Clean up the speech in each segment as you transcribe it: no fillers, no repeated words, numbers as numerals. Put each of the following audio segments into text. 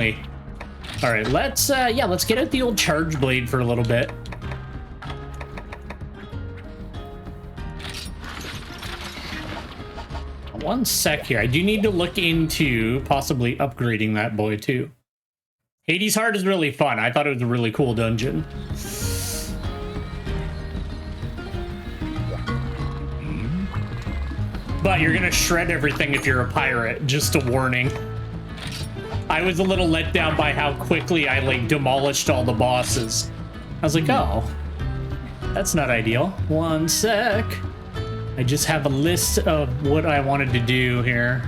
All right, let's get out the old charge blade for a little bit. One sec here. I do need to look into possibly upgrading that boy too. Hades Heart is really fun. I thought it was a really cool dungeon. But you're gonna shred everything if you're a pirate, just a warning. I was a little let down by how quickly I like demolished all the bosses. I was like, oh, that's not ideal. One sec. I just have a list of what I wanted to do here.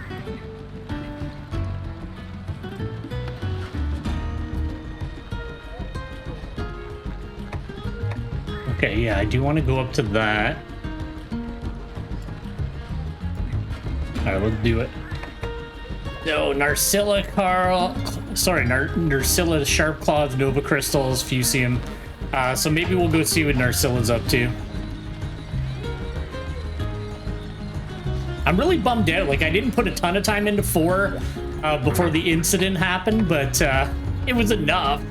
Okay, yeah, I do want to go up to that. All right, let's do it. No, Narcilla, Narcilla, Sharp Claws, Nova Crystals, Fusium. So maybe we'll go see what Narcilla's up to. I'm really bummed out. Like, I didn't put a ton of time into 4 before the incident happened, but it was enough.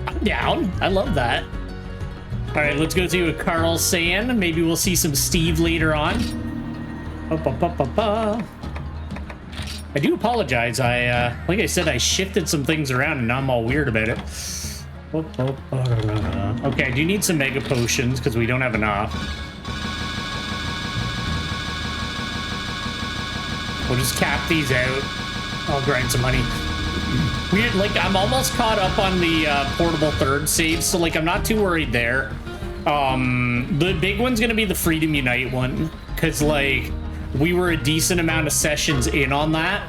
I'm down. I love that. All right, let's go to a Carl Sand. Maybe we'll see some Steve later on. I do apologize. Like I said, I shifted some things around and now I'm all weird about it. Okay, I do need some Mega Potions because we don't have enough. We'll just cap these out. I'll grind some money. Weird, like, I'm almost caught up on the portable third save, so, like, I'm not too worried there. The big one's gonna be the Freedom Unite one, because, like, we were a decent amount of sessions in on that,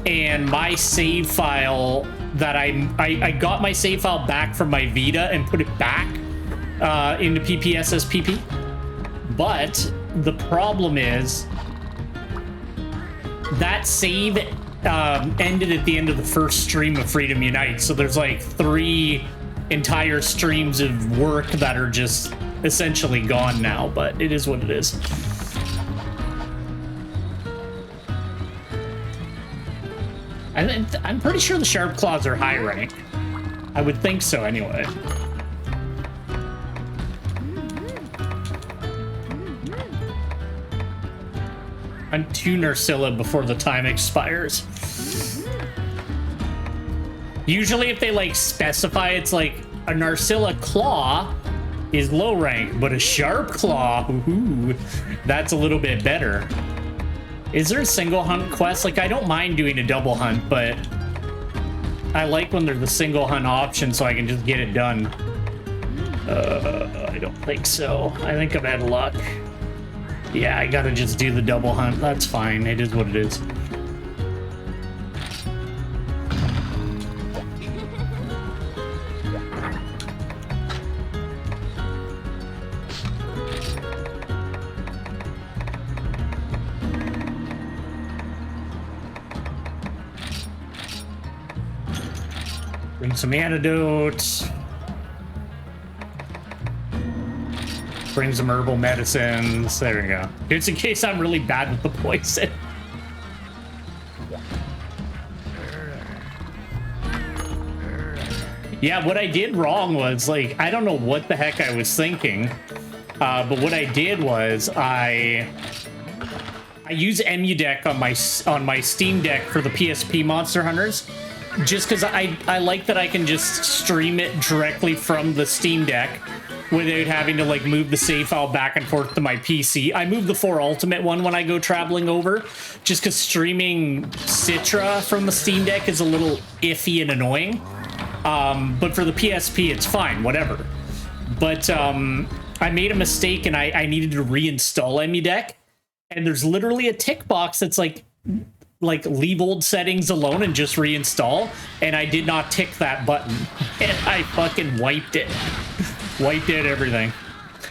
and my save file that I got my save file back from my Vita and put it back into PPSSPP, but the problem is that save ended at the end of the first stream of Freedom Unite, so there's like 3 entire streams of work that are just essentially gone now, but it is what it is. I'm pretty sure the Sharp Claws are high rank. I would think so anyway. I'm 2 Narcilla before the time expires. Usually if they like specify, it's like a Narcilla Claw is low rank, but a Sharp Claw, ooh, that's a little bit better. Is there a single hunt quest? Like, I don't mind doing a double hunt, but I like when there's the single hunt option so I can just get it done. I don't think so. I think I'm out of luck. Yeah, I gotta just do the double hunt. That's fine. It is what it is. Bring some antidotes. Bring some herbal medicines. There we go. Just in case I'm really bad with the poison. Yeah, what I did wrong was, like, I don't know what the heck I was thinking, but what I did was I use EmuDeck on my Steam Deck for the PSP Monster Hunters, just because I like that I can just stream it directly from the Steam Deck without having to like move the save file back and forth to my PC. I move the 4 Ultimate one when I go traveling over, just because streaming Citra from the Steam Deck is a little iffy and annoying. But for the PSP, it's fine, whatever. But I made a mistake and I needed to reinstall EmuDeck, and there's literally a tick box that's like leave old settings alone and just reinstall, and I did not tick that button, and I fucking wiped it. Wiped out everything.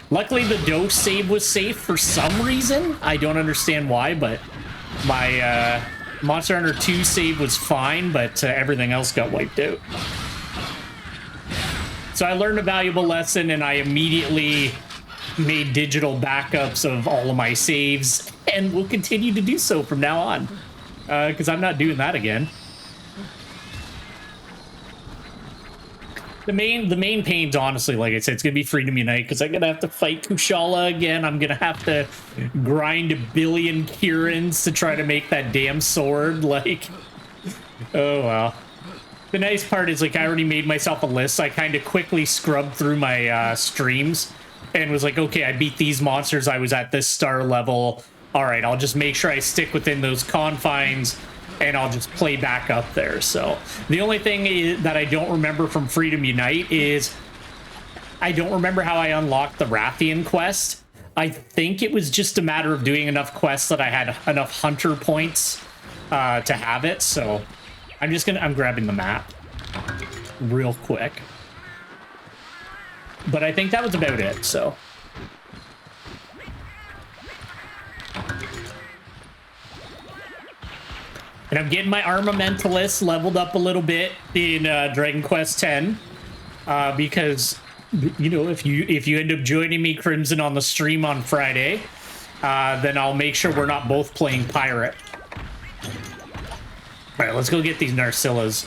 Luckily, the dose save was safe for some reason. I don't understand why, but my Monster Hunter 2 save was fine, but everything else got wiped out. So I learned a valuable lesson, and I immediately made digital backups of all of my saves, and will continue to do so from now on. because I'm not doing that again. The main pains, honestly, like I said, it's gonna be Freedom Unite, because I'm gonna have to fight Kushala again. I'm gonna have to grind a billion Kirans to try to make that damn sword. Like, oh well. The nice part is, like, I already made myself a list. I kind of quickly scrubbed through my streams and was like, okay, I beat these monsters. I was at this star level. All right, I'll just make sure I stick within those confines, and I'll just play back up there. So the only thing that I don't remember from Freedom Unite is I don't remember how I unlocked the Rathian quest. I think it was just a matter of doing enough quests that I had enough hunter points to have it. So I'm grabbing the map real quick. But I think that was about it, so. And I'm getting my Armamentalist leveled up a little bit in Dragon Quest X, because, you know, if you end up joining me, Crimson, on the stream on Friday, then I'll make sure we're not both playing Pirate. All right, let's go get these Narsillas.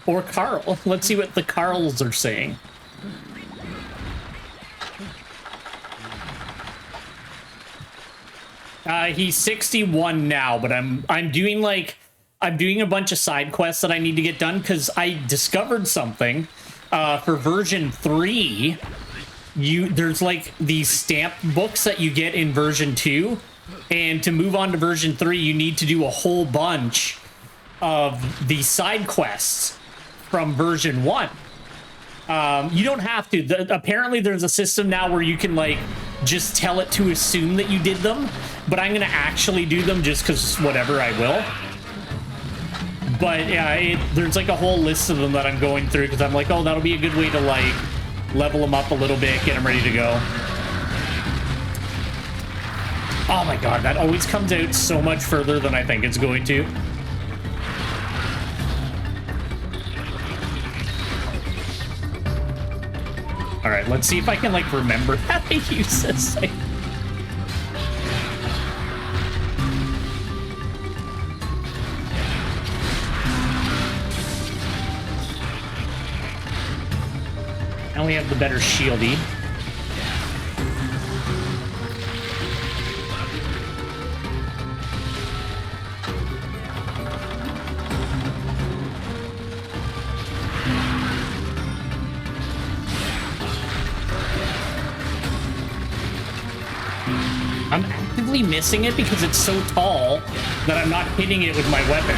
Or Carl. Let's see what the Carls are saying. He's 61 now, but I'm doing a bunch of side quests that I need to get done, because I discovered something for version 3. There's like these stamp books that you get in version 2, and to move on to version 3 you need to do a whole bunch of the side quests from version 1. You don't have to. Apparently there's a system now where you can like just tell it to assume that you did them, but I'm gonna actually do them just because whatever, I will. But yeah, there's like a whole list of them that I'm going through, because I'm like, oh, that'll be a good way to like level them up a little bit, get them ready to go. Oh my god, that always comes out so much further than I think it's going to. All right, let's see if I can like remember how to use this thing. I only have the better shieldy. I'm actively missing it because it's so tall that I'm not hitting it with my weapon.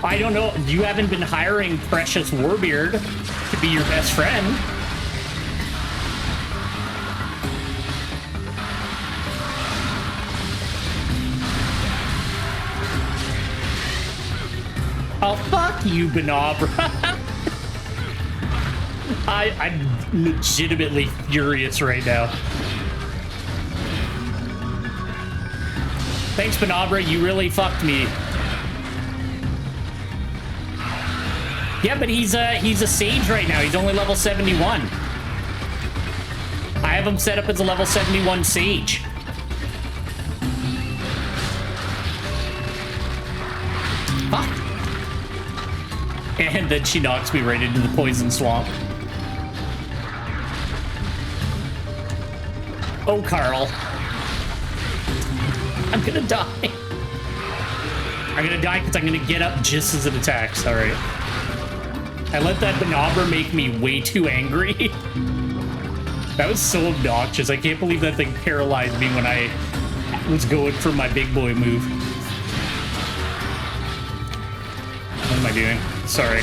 I don't know. You haven't been hiring Precious Warbeard to be your best friend. Oh, fuck you, Benabra. I'm legitimately furious right now. Thanks, Benabra. You really fucked me. Yeah, but he's a sage right now. He's only level 71. I have him set up as a level 71 sage. Fuck. And then she knocks me right into the poison swamp. Oh, Carl. I'm gonna die. I'm gonna die because I'm gonna get up just as it attacks. All right. I let that Benabra make me way too angry. That was so obnoxious. I can't believe that thing paralyzed me when I was going for my big boy move. What am I doing? Sorry.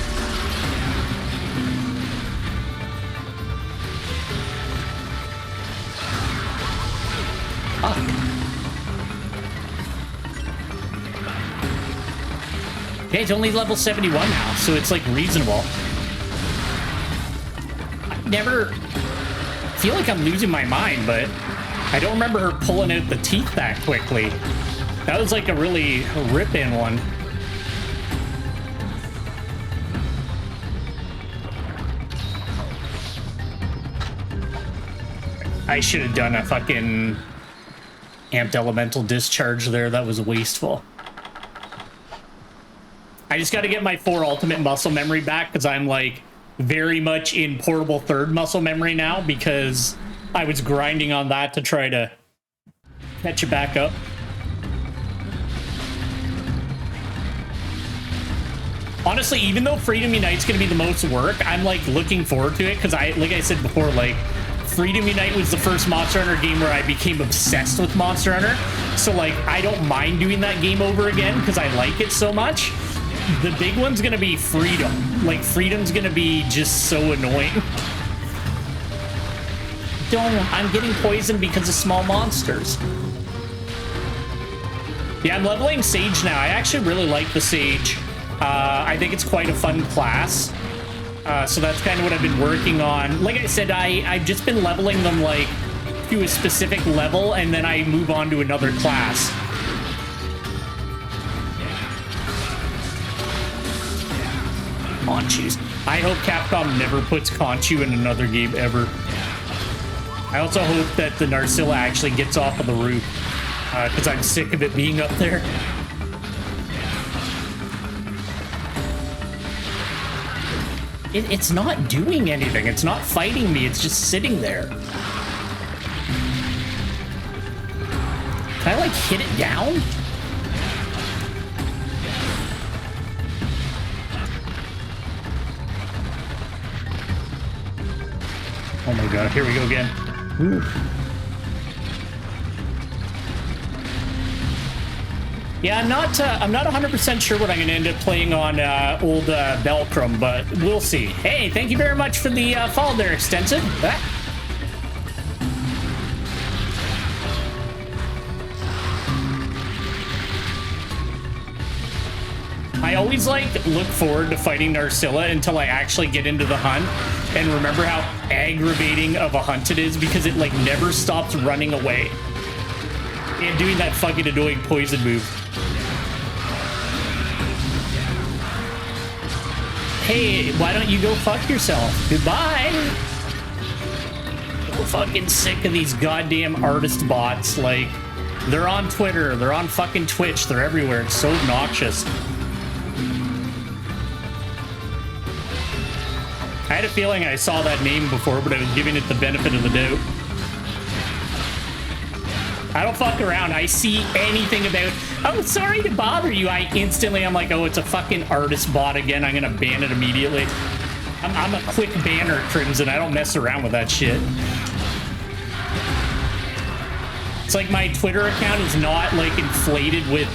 Yeah, it's only level 71 now, so it's like reasonable. I never feel like I'm losing my mind, but I don't remember her pulling out the teeth that quickly. That was like a really rip-in one. I should have done a fucking amped elemental discharge there. That was wasteful. I just got to get my 4 ultimate muscle memory back because I'm like very much in portable 3rd muscle memory now because I was grinding on that to try to catch it back up. Honestly, even though Freedom Unite's going to be the most work, I'm like looking forward to it because like I said before, like Freedom Unite was the first Monster Hunter game where I became obsessed with Monster Hunter. So like I don't mind doing that game over again because I like it so much. The big one's going to be Freedom. Like Freedom's going to be just so annoying. I'm getting poisoned because of small monsters. Yeah, I'm leveling Sage now. I actually really like the Sage. I think it's quite a fun class. So that's kind of what I've been working on. Like I said, I've just been leveling them like to a specific level and then I move on to another class. Conchus. I hope Capcom never puts Conchu in another game ever. I also hope that the Narcilla actually gets off of the roof because I'm sick of it being up there. It's not doing anything. It's not fighting me. It's just sitting there. Can I, like, hit it down? Oh my god, here we go again. Ooh. Yeah, I'm not 100% sure what I'm going to end up playing on old Belcrum, but we'll see. Hey, thank you very much for the follow there, Extensive. I always look forward to fighting Narcilla until I actually get into the hunt and remember how aggravating of a hunt it is because it like never stops running away and doing that fucking annoying poison move. Hey, why don't you go fuck yourself? Goodbye. I'm fucking sick of these goddamn artist bots. Like, they're on Twitter, they're on fucking Twitch, they're everywhere. It's so obnoxious. I had a feeling I saw that name before, but I was giving it the benefit of the doubt. I don't fuck around. I see anything about, oh, sorry to bother you. I'm like, oh, it's a fucking artist bot again. I'm going to ban it immediately. I'm a quick banner, Crimson. I don't mess around with that shit. It's like my Twitter account is not like inflated with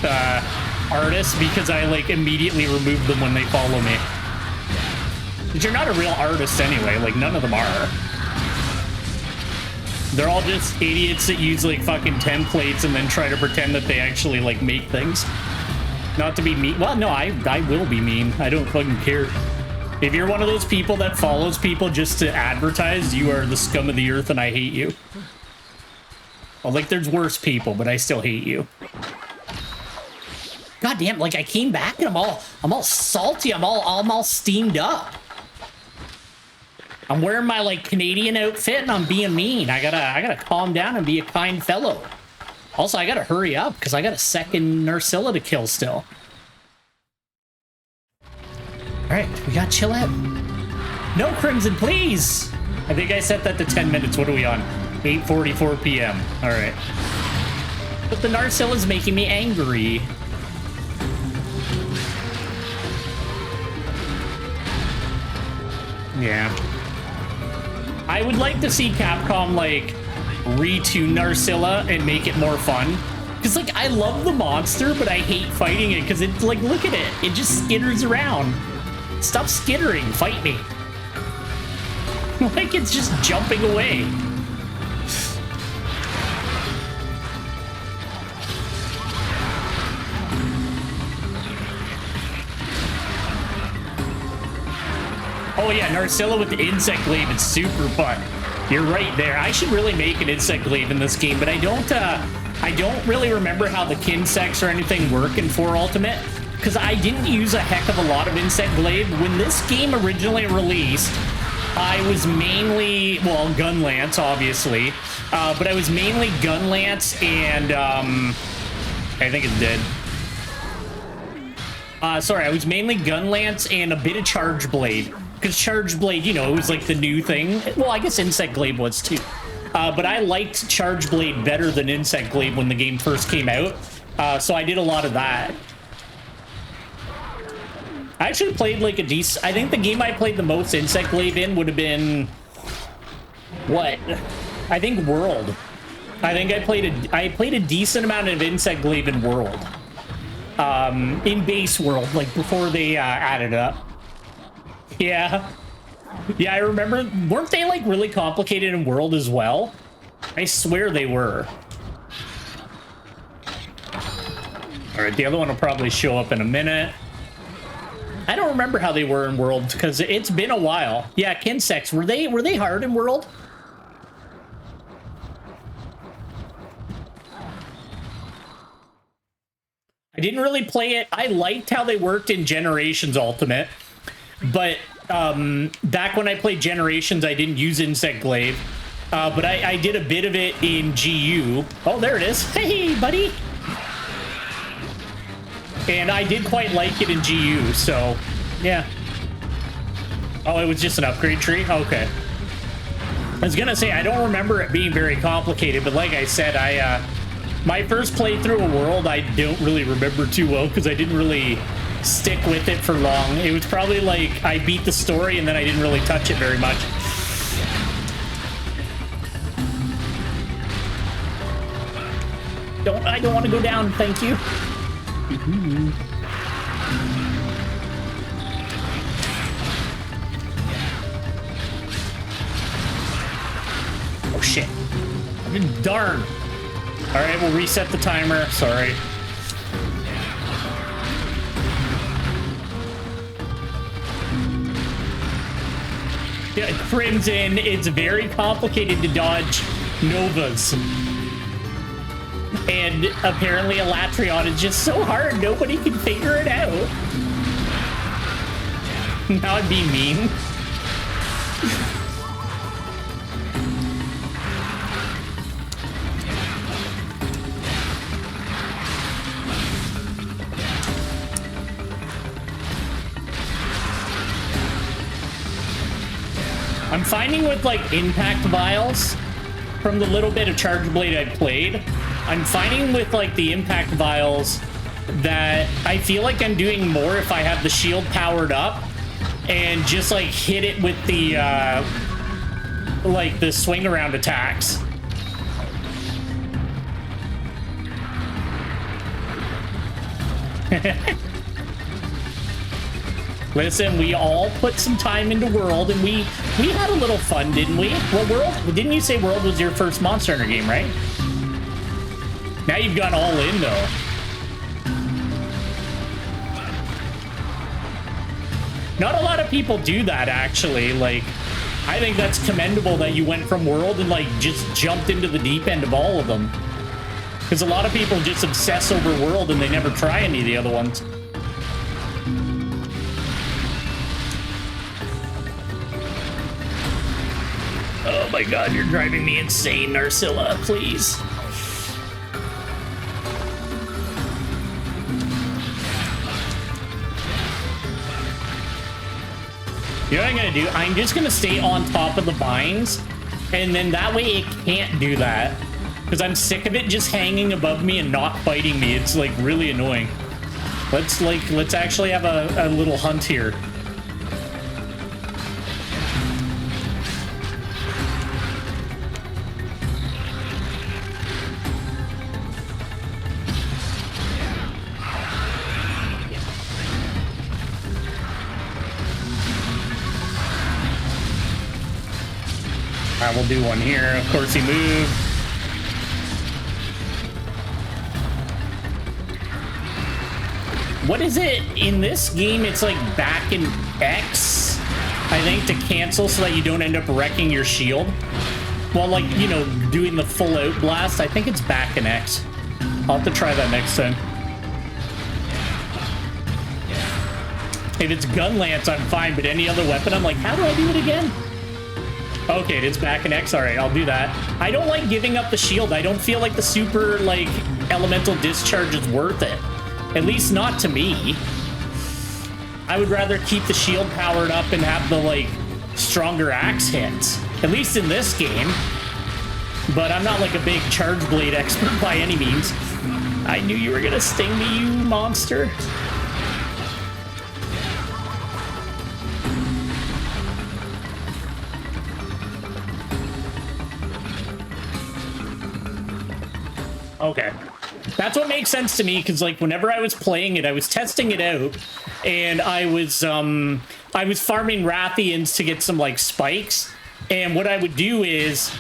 artists because I like immediately remove them when they follow me. But you're not a real artist anyway. Like, none of them are. They're all just idiots that use like fucking templates and then try to pretend that they actually like make things. Not to be mean. Well, no, I will be mean. I don't fucking care. If you're one of those people that follows people just to advertise, you are the scum of the earth and I hate you. Well, like there's worse people, but I still hate you. God damn, like I came back and I'm all salty. I'm all steamed up. I'm wearing my like Canadian outfit and I'm being mean. I gotta calm down and be a kind fellow. Also, I gotta hurry up because I got a second Narcilla to kill still. All right, we gotta chill out. No, Crimson, please. I think I set that to 10 minutes. What are we on? 8:44 p.m. All right. But the Narcilla's making me angry. Yeah. I would like to see Capcom, like, retune Narcilla and make it more fun. Because, like, I love the monster, but I hate fighting it. Because it's, like, look at it. It just skitters around. Stop skittering. Fight me. Like, it's just jumping away. Oh yeah, Narcilla with the insect glaive is super fun. You're right there. I should really make an insect glaive in this game, but I don't really remember how the kinsects or anything work in 4 Ultimate, because I didn't use a heck of a lot of insect glaive. When this game originally released, I was mainly, well, Gunlance, obviously, But I was mainly gun lance and I think it's dead. Sorry, I was mainly gun lance and a bit of charge blade, because charge blade, you know, it was like the new thing. Well, I guess insect glaive was too. But I liked charge blade better than insect glaive when the game first came out. So I did a lot of that. I actually played like a decent... I think the game I played the most insect glaive in would have been... What? I think World. I think I played a decent amount of insect glaive in World. In base World, like before they added it up. Yeah. Yeah, I remember... Weren't they like really complicated in World as well? I swear they were. Alright, the other one will probably show up in a minute. I don't remember how they were in World, because it's been a while. Yeah, Kinsects, were they hard in World? I didn't really play it. I liked how they worked in Generations Ultimate, but back when I played Generations, I didn't use Insect Glaive, but I did a bit of it in GU. Oh, there it is. Hey, buddy. And I did quite like it in GU, so yeah. Oh, it was just an upgrade tree? Okay. I was gonna say, I don't remember it being very complicated, but like I said, my first playthrough of World, I don't really remember too well, because I didn't really stick with it for long. It was probably like, I beat the story, and then I didn't really touch it very much. I don't want to go down, thank you. Oh shit. Darn. Alright, we'll reset the timer. Sorry. Yeah, Crimson, it's very complicated to dodge Novas. And apparently Elatrion is just so hard, nobody can figure it out. That would be mean. I'm finding with like impact vials, from the little bit of Charge Blade I played, I'm finding with like the impact vials that I feel like I'm doing more if I have the shield powered up and just like hit it with the like the swing around attacks. Listen, we all put some time into World, and we had a little fun, didn't we? Well, World, didn't you say World was your first Monster Hunter game, right? Now you've gone all in, though. Not a lot of people do that, actually. Like, I think that's commendable that you went from World and, like, just jumped into the deep end of all of them. Because a lot of people just obsess over World and they never try any of the other ones. Oh my god, you're driving me insane, Narcilla, please. You know what I'm gonna do? I'm just gonna stay on top of the vines, and then that way it can't do that. Because I'm sick of it just hanging above me and not biting me. It's like really annoying. Let's actually have a little hunt here. I will do one here. Of course, he moved. What is it? In this game, it's like back in X, I think, to cancel so that you don't end up wrecking your shield. Well, like, you know, doing the full out blast. I think it's back in X. I'll have to try that next time. If it's gun lance, I'm fine, but any other weapon, I'm like, how do I do it again? Okay, it's back in X. All right, I'll do that. I don't like giving up the shield. I don't feel like the super, like, elemental discharge is worth it. At least not to me. I would rather keep the shield powered up and have the, like, stronger axe hits. At least in this game. But I'm not, like, a big charge blade expert by any means. I knew you were gonna sting me, you monster. Okay. That's what makes sense to me, because, like, whenever I was playing it, I was testing it out, and I was farming Rathians to get some, like, spikes, and what I would do is,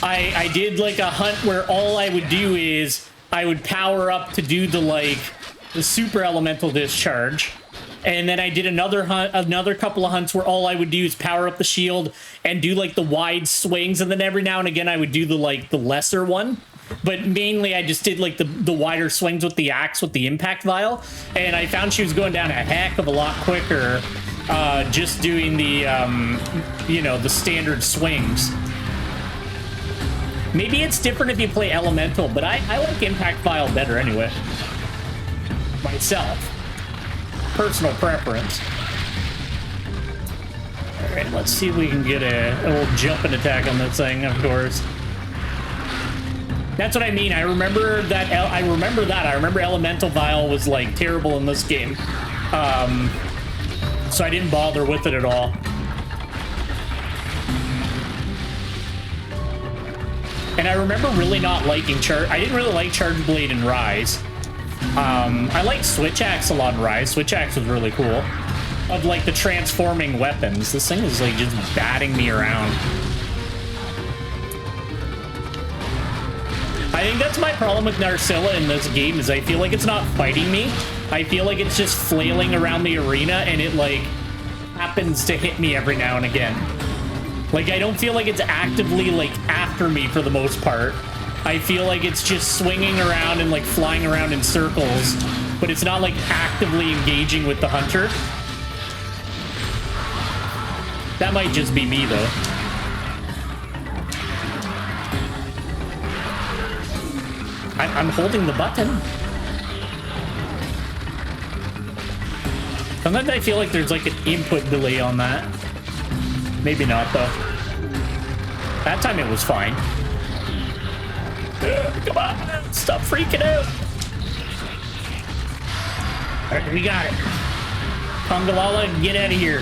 I did, like, a hunt where all I would do is, I would power up to do the, like, the super elemental discharge, and then I did another couple of hunts where all I would do is power up the shield and do, like, the wide swings, and then every now and again I would do the, like, the lesser one. But mainly I just did, like, the wider swings with the axe with the impact vial, and I found she was going down a heck of a lot quicker just doing the, you know, the standard swings. Maybe it's different if you play elemental, but I like impact vial better anyway. Myself. Personal preference. All right, let's see if we can get a little jumping attack on this thing, of course. That's what I mean. I remember that. I remember Elemental Vial was, like, terrible in this game. So I didn't bother with it at all. And I remember really not liking I didn't really like Charge Blade and Rise. I liked Switch Axe a lot in Rise. Switch Axe was really cool. Of, like, the transforming weapons. This thing is, like, just batting me around. I think that's my problem with Narcilla in this game, is I feel like it's not fighting me. I feel like it's just flailing around the arena, and it, like, happens to hit me every now and again. Like, I don't feel like it's actively, like, after me for the most part. I feel like it's just swinging around and, like, flying around in circles, but it's not, like, actively engaging with the hunter. That might just be me, though. I'm holding the button. Sometimes I feel like there's, like, an input delay on that. Maybe not, though. That time it was fine. Come on, stop freaking out. All right, we got it. Kongalala, get out of here.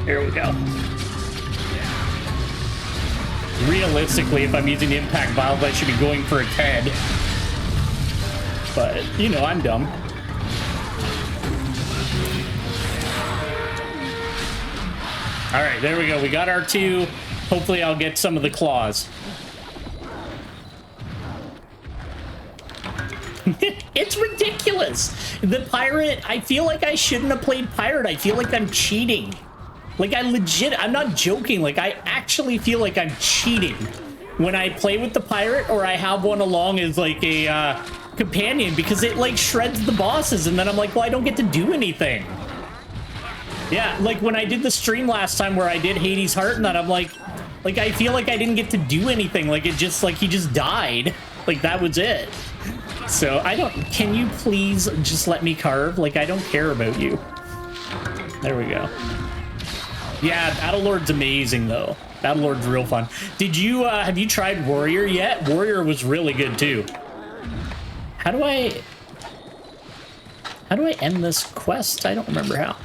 Here we go. Realistically, if I'm using the impact vials, I should be going for a TED. But, you know, I'm dumb. All right, there we go. We got our two. Hopefully I'll get some of the claws. It's ridiculous. The pirate, I feel like I shouldn't have played pirate. I feel like I'm cheating. Like, I'm not joking. Like, I actually feel like I'm cheating when I play with the pirate, or I have one along as, like, a companion, because it, like, shreds the bosses, and then I'm like, well, I don't get to do anything. Yeah, like, when I did the stream last time where I did Hades' Heart and that, I'm like, I feel like I didn't get to do anything. Like, it just, like, he just died. Like, that was it. So, can you please just let me carve? Like, I don't care about you. There we go. Yeah, Battlelord's amazing, though. Battlelord's real fun. Have you tried Warrior yet? Warrior was really good, too. How do I end this quest? I don't remember how.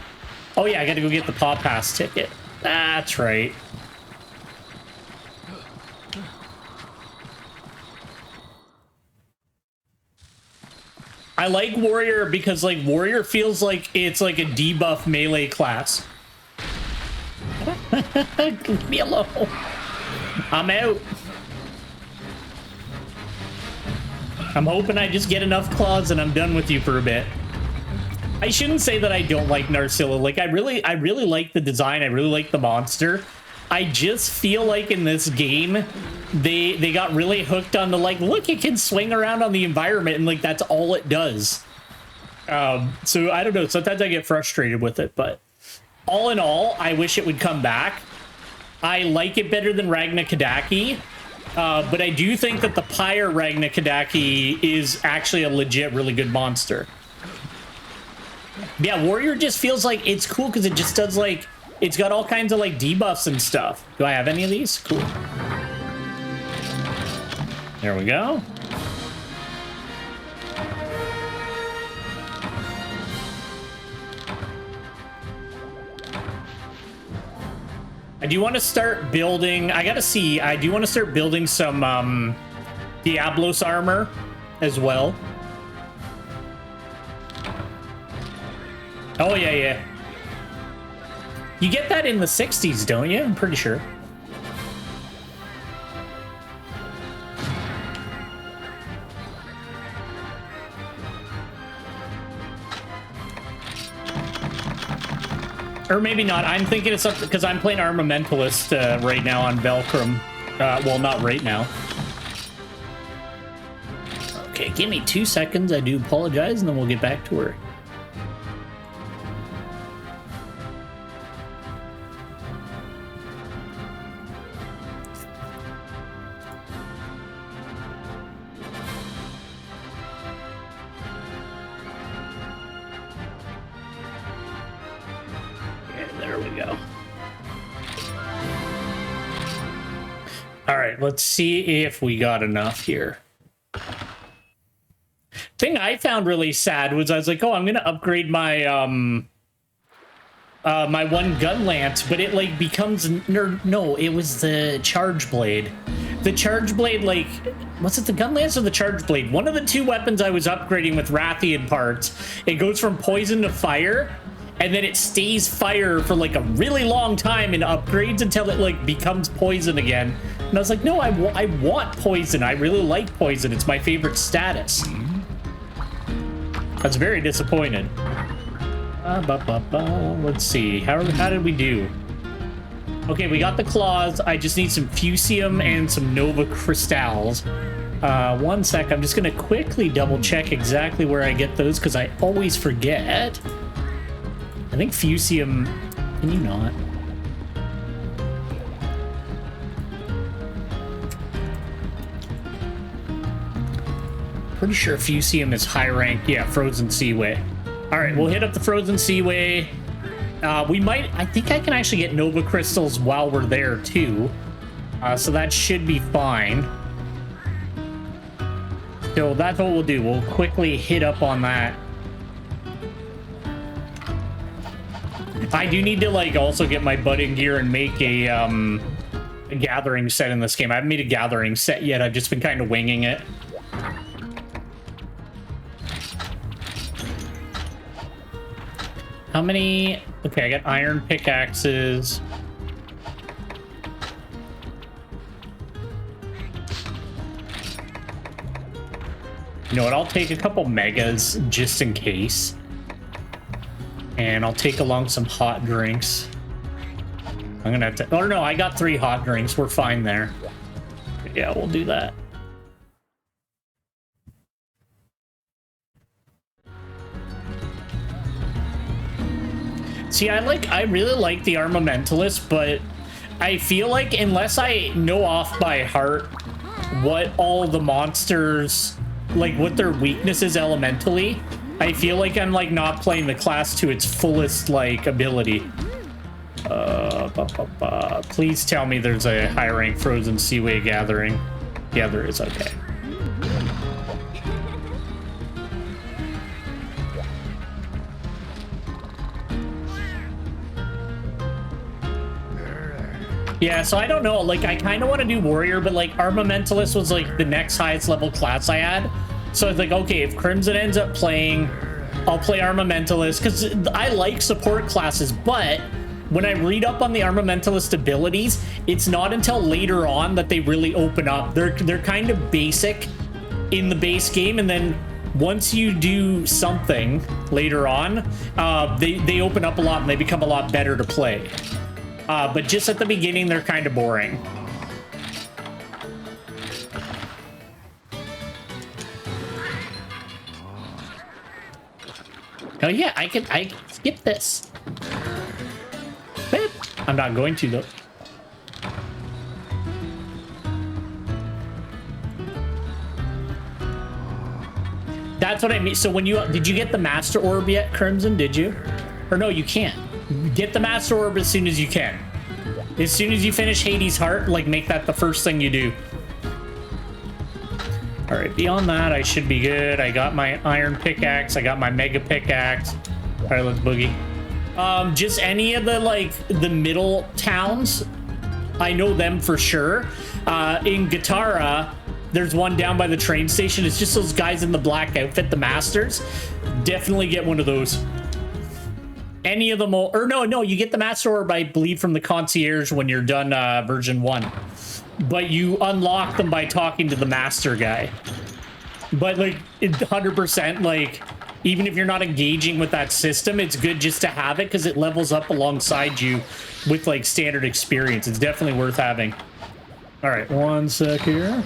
Oh, yeah, I gotta go get the Paw Pass ticket. That's right. I like Warrior because, like, Warrior feels like it's like a debuff melee class. Leave me alone. I'm out. I'm hoping I just get enough claws and I'm done with you for a bit. I shouldn't say that I don't like Narcilla. Like, I really like the design. I really like the monster. I just feel like in this game, they got really hooked on the, like, look, it can swing around on the environment, and, like, that's all it does. So, I don't know. Sometimes I get frustrated with it, but all in all, I wish it would come back. I like it better than Ragna Kadaki, but I do think that the Pyre Ragna Kadaki is actually a legit really good monster. Yeah, Warrior just feels like it's cool because it just does, like, it's got all kinds of, like, debuffs and stuff. Do I have any of these? Cool. There we go. I do want to start building... I gotta see. I do want to start building some Diablos armor as well. Oh, yeah, yeah. You get that in the 60s, don't you? I'm pretty sure. Or maybe not. I'm thinking it's something because I'm playing Armamentalist right now on Velcrum. Well, not right now. Okay, give me 2 seconds. I do apologize, and then we'll get back to her. Let's see if we got enough here. Thing I found really sad was I was like, oh, I'm gonna upgrade my my one gun lance, but it like becomes no, it was the charge blade. The charge blade, like, was it the gun lance or the charge blade? One of the two weapons I was upgrading with Rathian parts. It goes from poison to fire, and then it stays fire for like a really long time and upgrades until it like becomes poison again. And I was like, no, I want poison. I really like poison. It's my favorite status. I was very disappointed. Let's see. How did we do? Okay, we got the claws. I just need some fusium and some Nova crystals. 1 sec. I'm just going to quickly double check exactly where I get those because I always forget. I think fusium... Can you not? Pretty sure fusium is high rank. Yeah, Frozen Seaway. All right, we'll hit up the Frozen Seaway. We might... I think I can actually get Nova Crystals while we're there, too. So that should be fine. So that's what we'll do. We'll quickly hit up on that. I do need to, like, also get my budding gear and make a gathering set in this game. I haven't made a gathering set yet. I've just been kind of winging it. How many... Okay, I got iron pickaxes. You know what? I'll take a couple megas just in case. And I'll take along some hot drinks. I'm gonna have to... Oh, no, I got 3 hot drinks. We're fine there. Yeah, we'll do that. See, I really like the Armamentalist, but I feel like unless I know off by heart what all the monsters, like what their weakness is elementally, I feel like I'm like not playing the class to its fullest like ability. Please tell me there's a high rank Frozen Seaway gathering. Yeah, there is. Okay. Yeah, so I don't know, like, I kind of want to do Warrior, but, like, Armamentalist was, like, the next highest level class I had. So I was like, okay, if Crimson ends up playing, I'll play Armamentalist, because I like support classes, but when I read up on the Armamentalist abilities, it's not until later on that they really open up. They're kind of basic in the base game, and then once you do something later on, they open up a lot and they become a lot better to play. But just at the beginning, they're kind of boring. Oh yeah, I can skip this. Beep. I'm not going to though. That's what I mean. So when did you get the Master Orb yet, Crimson? Did you? Or no, you can't. Get the Master Orb as soon as you can. As soon as you finish Hades' Heart, like make that the first thing you do. All right, beyond that, I should be good. I got my iron pickaxe. I got my mega pickaxe. All right, let's boogie. Just any of the, like, the middle towns, I know them for sure. In Guitarra, there's one down by the train station. It's just those guys in the black outfit, the Masters. Definitely get one of those. Any of them, or no, you get the Master Orb, I believe, from the Concierge when you're done version 1. But you unlock them by talking to the Master guy. But, like, 100%, like, even if you're not engaging with that system, it's good just to have it because it levels up alongside you with, like, standard experience. It's definitely worth having. All right, one sec here.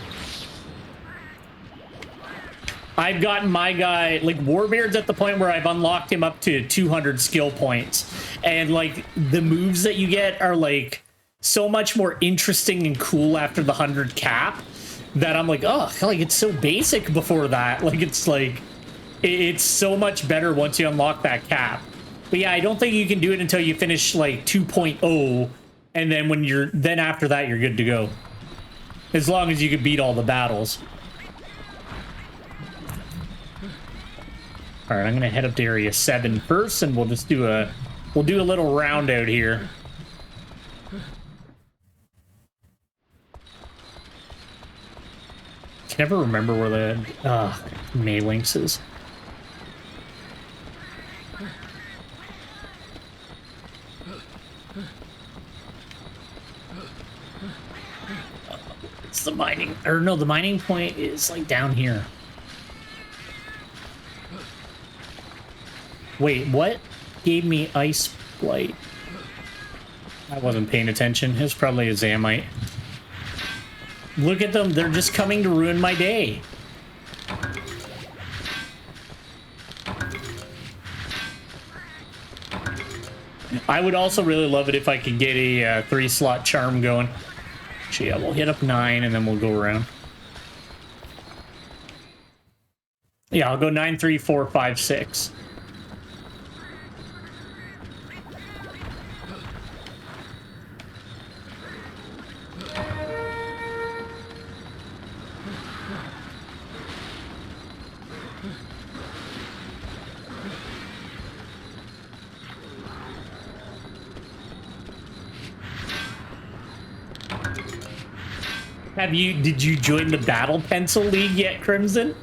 I've gotten my guy, like, Warbeard's at the point where I've unlocked him up to 200 skill points. And, like, the moves that you get are, like, so much more interesting and cool after the 100 cap that I'm like, oh, like, it's so basic before that. Like, it's like, it's so much better once you unlock that cap. But yeah, I don't think you can do it until you finish, like, 2.0. And then then after that, you're good to go. As long as you can beat all the battles. All right, I'm gonna head up to area 7 first, and we'll just do a little round out here. I can never remember where the Maylinks is. It's the mining, or no, the mining point is like down here. Wait, what gave me ice blight? I wasn't paying attention. It's probably a Zamite. Look at them. They're just coming to ruin my day. I would also really love it if I could get a 3-slot charm going. Actually, yeah, we'll hit up 9 and then we'll go around. Yeah, I'll go 9, 3, 4, 5, 6. Did you join the Battle Pencil League yet, Crimson?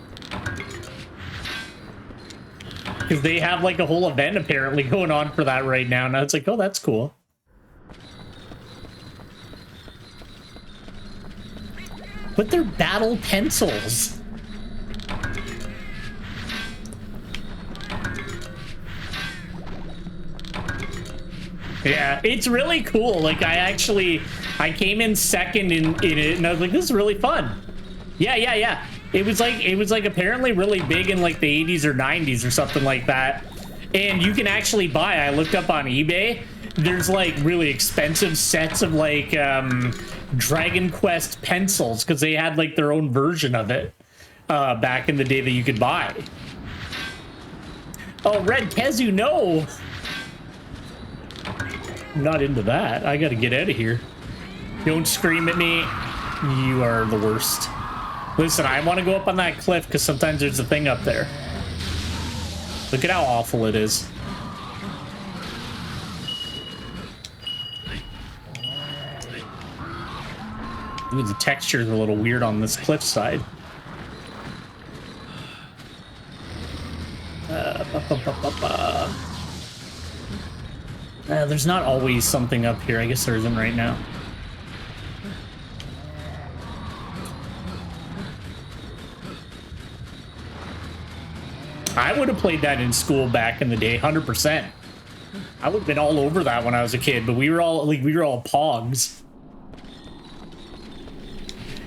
Because they have like a whole event apparently going on for that right now. Now it's like, oh, that's cool. But they're battle pencils. Yeah, it's really cool. Like, I came in second in it, and I was like, this is really fun. Yeah. It was like apparently really big in like the 80s or 90s or something like that. And you can actually buy, I looked up on eBay, there's like really expensive sets of like Dragon Quest pencils because they had like their own version of it back in the day that you could buy. Oh, Red Kezu, no! I'm not into that. I gotta get out of here. Don't scream at me. You are the worst. Listen, I want to go up on that cliff because sometimes there's a thing up there. Look at how awful it is. Ooh, the texture is a little weird on this cliff side. There's not always something up here. I guess there isn't right now. I would have played that in school back in the day, 100%. I would have been all over that when I was a kid, but we were all pogs.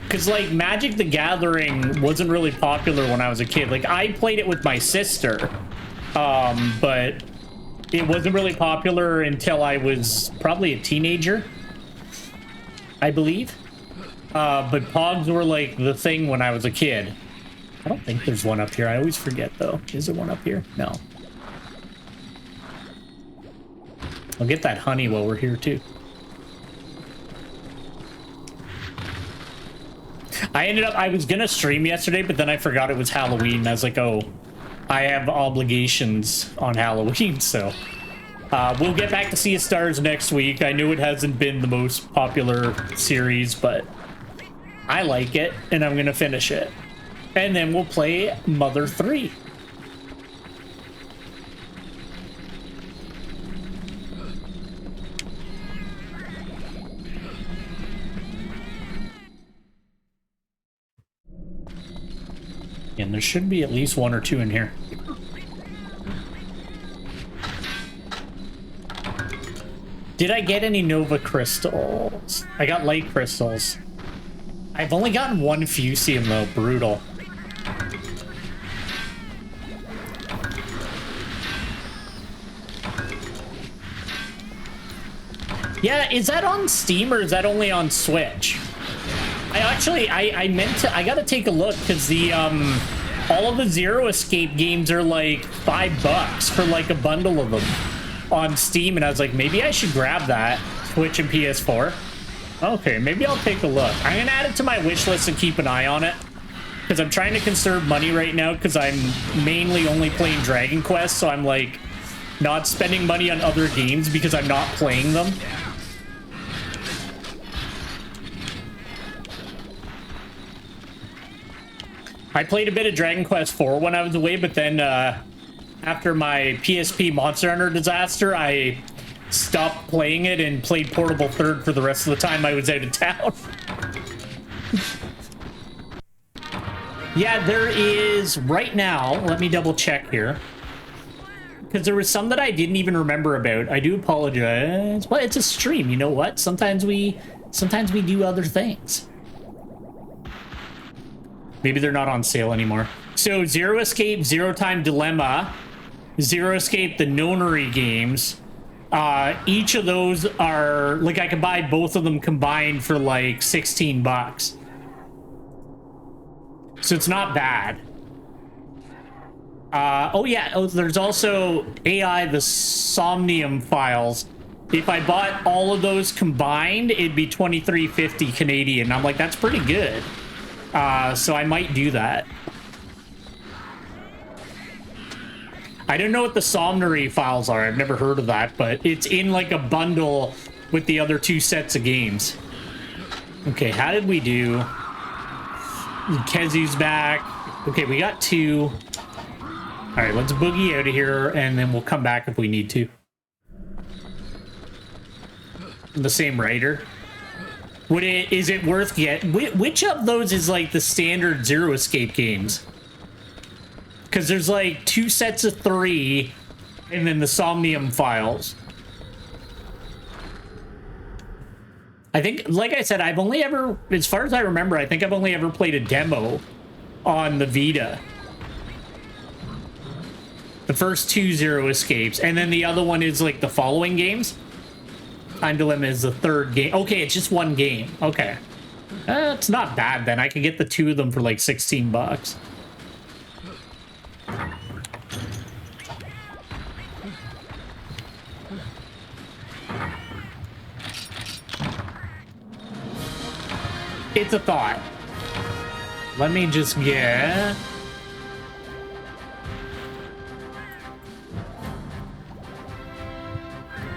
Because, like, Magic the Gathering wasn't really popular when I was a kid. Like, I played it with my sister, but it wasn't really popular until I was probably a teenager, I believe. But pogs were, like, the thing when I was a kid. I don't think there's one up here. I always forget, though. Is there one up here? No. I'll get that honey while we're here, too. I was gonna stream yesterday, but then I forgot it was Halloween. I was like, oh, I have obligations on Halloween, so we'll get back to Sea of Stars next week. I know it hasn't been the most popular series, but I like it, and I'm gonna finish it. And then we'll play Mother 3. And there should be at least 1 or 2 in here. Did I get any Nova crystals? I got light crystals. I've only gotten 1 Fusium though. Brutal. Yeah, is that on Steam or is that only on Switch? I gotta take a look because the all of the Zero Escape games are like $5 for like a bundle of them on Steam, and I was like, maybe I should grab that. Switch and PS4. Okay, maybe I'll take a look. I'm gonna add it to my wish list and keep an eye on it because I'm trying to conserve money right now because I'm mainly only playing Dragon Quest, so I'm like not spending money on other games because I'm not playing them. I played a bit of Dragon Quest IV when I was away, but then after my PSP Monster Hunter disaster, I stopped playing it and played Portable Third for the rest of the time I was out of town. Yeah, there is right now. Let me double check here. Because there was some that I didn't even remember about. I do apologize. Well, it's a stream. You know what? Sometimes we do other things. Maybe they're not on sale anymore. So Zero Escape, Zero Time Dilemma, Zero Escape, the Nonary games. Each of those are like I could buy both of them combined for like $16. So it's not bad. Oh yeah, there's also AI, the Somnium files. If I bought all of those combined, it'd be $23.50 Canadian. I'm like, that's pretty good. So I might do that. I don't know what the Somnary files are. I've never heard of that, but it's in like a bundle with the other 2 sets of games. Okay, how did we do? Kezu's back. Okay, we got 2. All right, let's boogie out of here, and then we'll come back if we need to. The same writer. Is it worth which of those is like the standard Zero Escape games? Because there's like 2 sets of 3 and then the Somnium files. I think, like I said, I've only ever, as far as I remember, I think I've only ever played a demo on the Vita. The first 2 Zero Escapes, and then the other one is like the following games. Time Dilemma is the 3rd game. Okay, it's just 1 game. Okay. It's not bad then. I could get the 2 of them for like $16. It's a thought. Let me just get...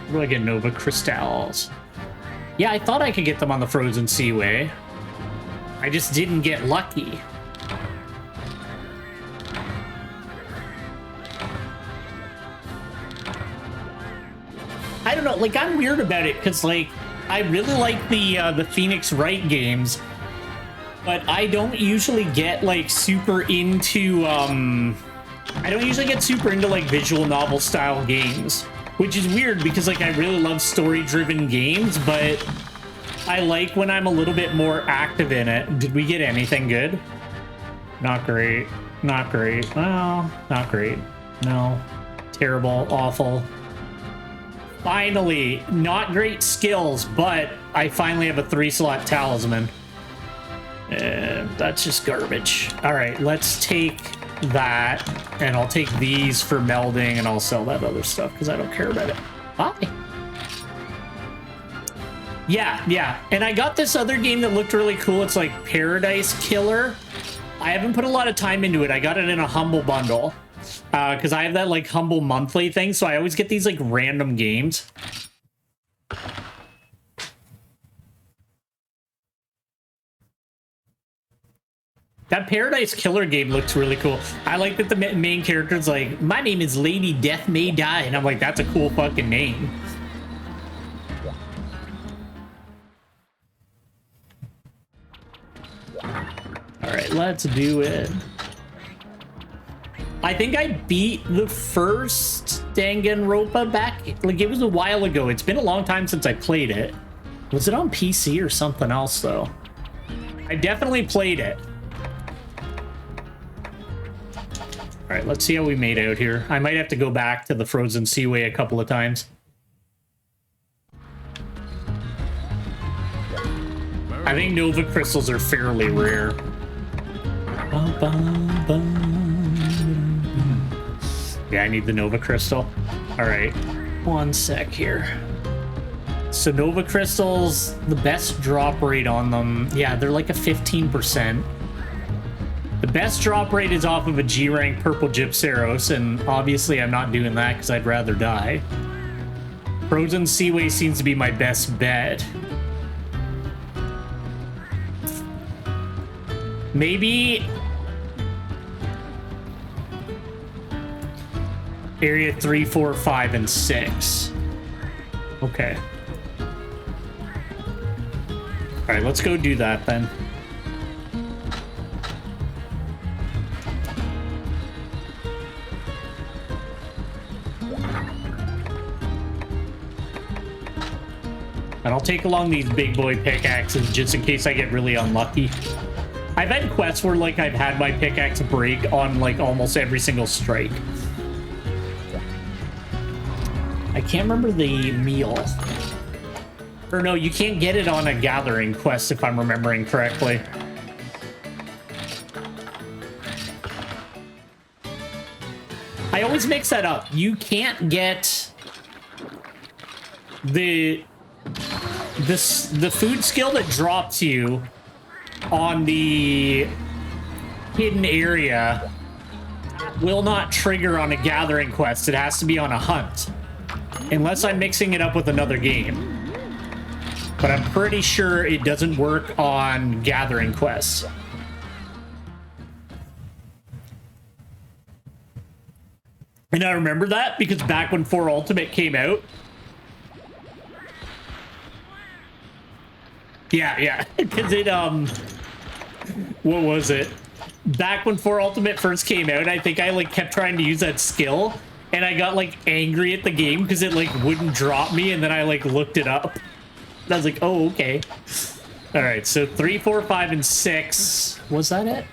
Where do I get Nova Crystals? Yeah, I thought I could get them on the Frozen Seaway. I just didn't get lucky. I don't know, like, I'm weird about it, because, like, I really like the Phoenix Wright games, but I don't usually get, like, super into, I don't usually get super into like visual novel style games, which is weird because like I really love story-driven games, but I like when I'm a little bit more active in it. Did we get anything good? Not great. Not great. Well, not great. No. Terrible. Awful. Finally, not great skills, but I finally have a 3-slot talisman. That's just garbage. All right, let's take that, and I'll take these for melding, and I'll sell that other stuff because I don't care about it. Bye. Yeah. And I got this other game that looked really cool. It's like Paradise Killer. I haven't put a lot of time into it. I got it in a Humble bundle because I have that like Humble monthly thing, so I always get these like random games. That Paradise Killer game looks really cool. I like that the main character's like, my name is Lady Death May Die, and I'm like, that's a cool fucking name. All right, let's do it. I think I beat the first Danganronpa back, like it was a while ago. It's been a long time since I played it. Was it on PC or something else though? I definitely played it. All right, let's see how we made out here. I might have to go back to the Frozen Seaway a couple of times. I think Nova Crystals are fairly rare. Yeah, I need the Nova Crystal. All right, one sec here. So Nova Crystals, the best drop rate on them, yeah, they're like a 15%. The best drop rate is off of a G-rank Purple Gypceros, and obviously I'm not doing that because I'd rather die. Frozen Seaway seems to be my best bet. Maybe Area 3, 4, 5, and 6. Okay. All right, let's go do that then. And I'll take along these big boy pickaxes just in case I get really unlucky. I've had quests where like I've had my pickaxe break on like almost every single strike. I can't remember the meal. Or no, you can't get it on a gathering quest if I'm remembering correctly. I always mix that up. You can't get the food skill that drops you on the hidden area will not trigger on a gathering quest. It has to be on a hunt. Unless I'm mixing it up with another game. But I'm pretty sure it doesn't work on gathering quests. And I remember that because back when 4 Ultimate came out. Yeah, because it, what was it? Back when 4 Ultimate first came out, I think I, like, kept trying to use that skill, and I got, like, angry at the game because it, like, wouldn't drop me, and then I, like, looked it up. And I was like, oh, okay. All right, so 3, 4, 5, and 6. Was that it?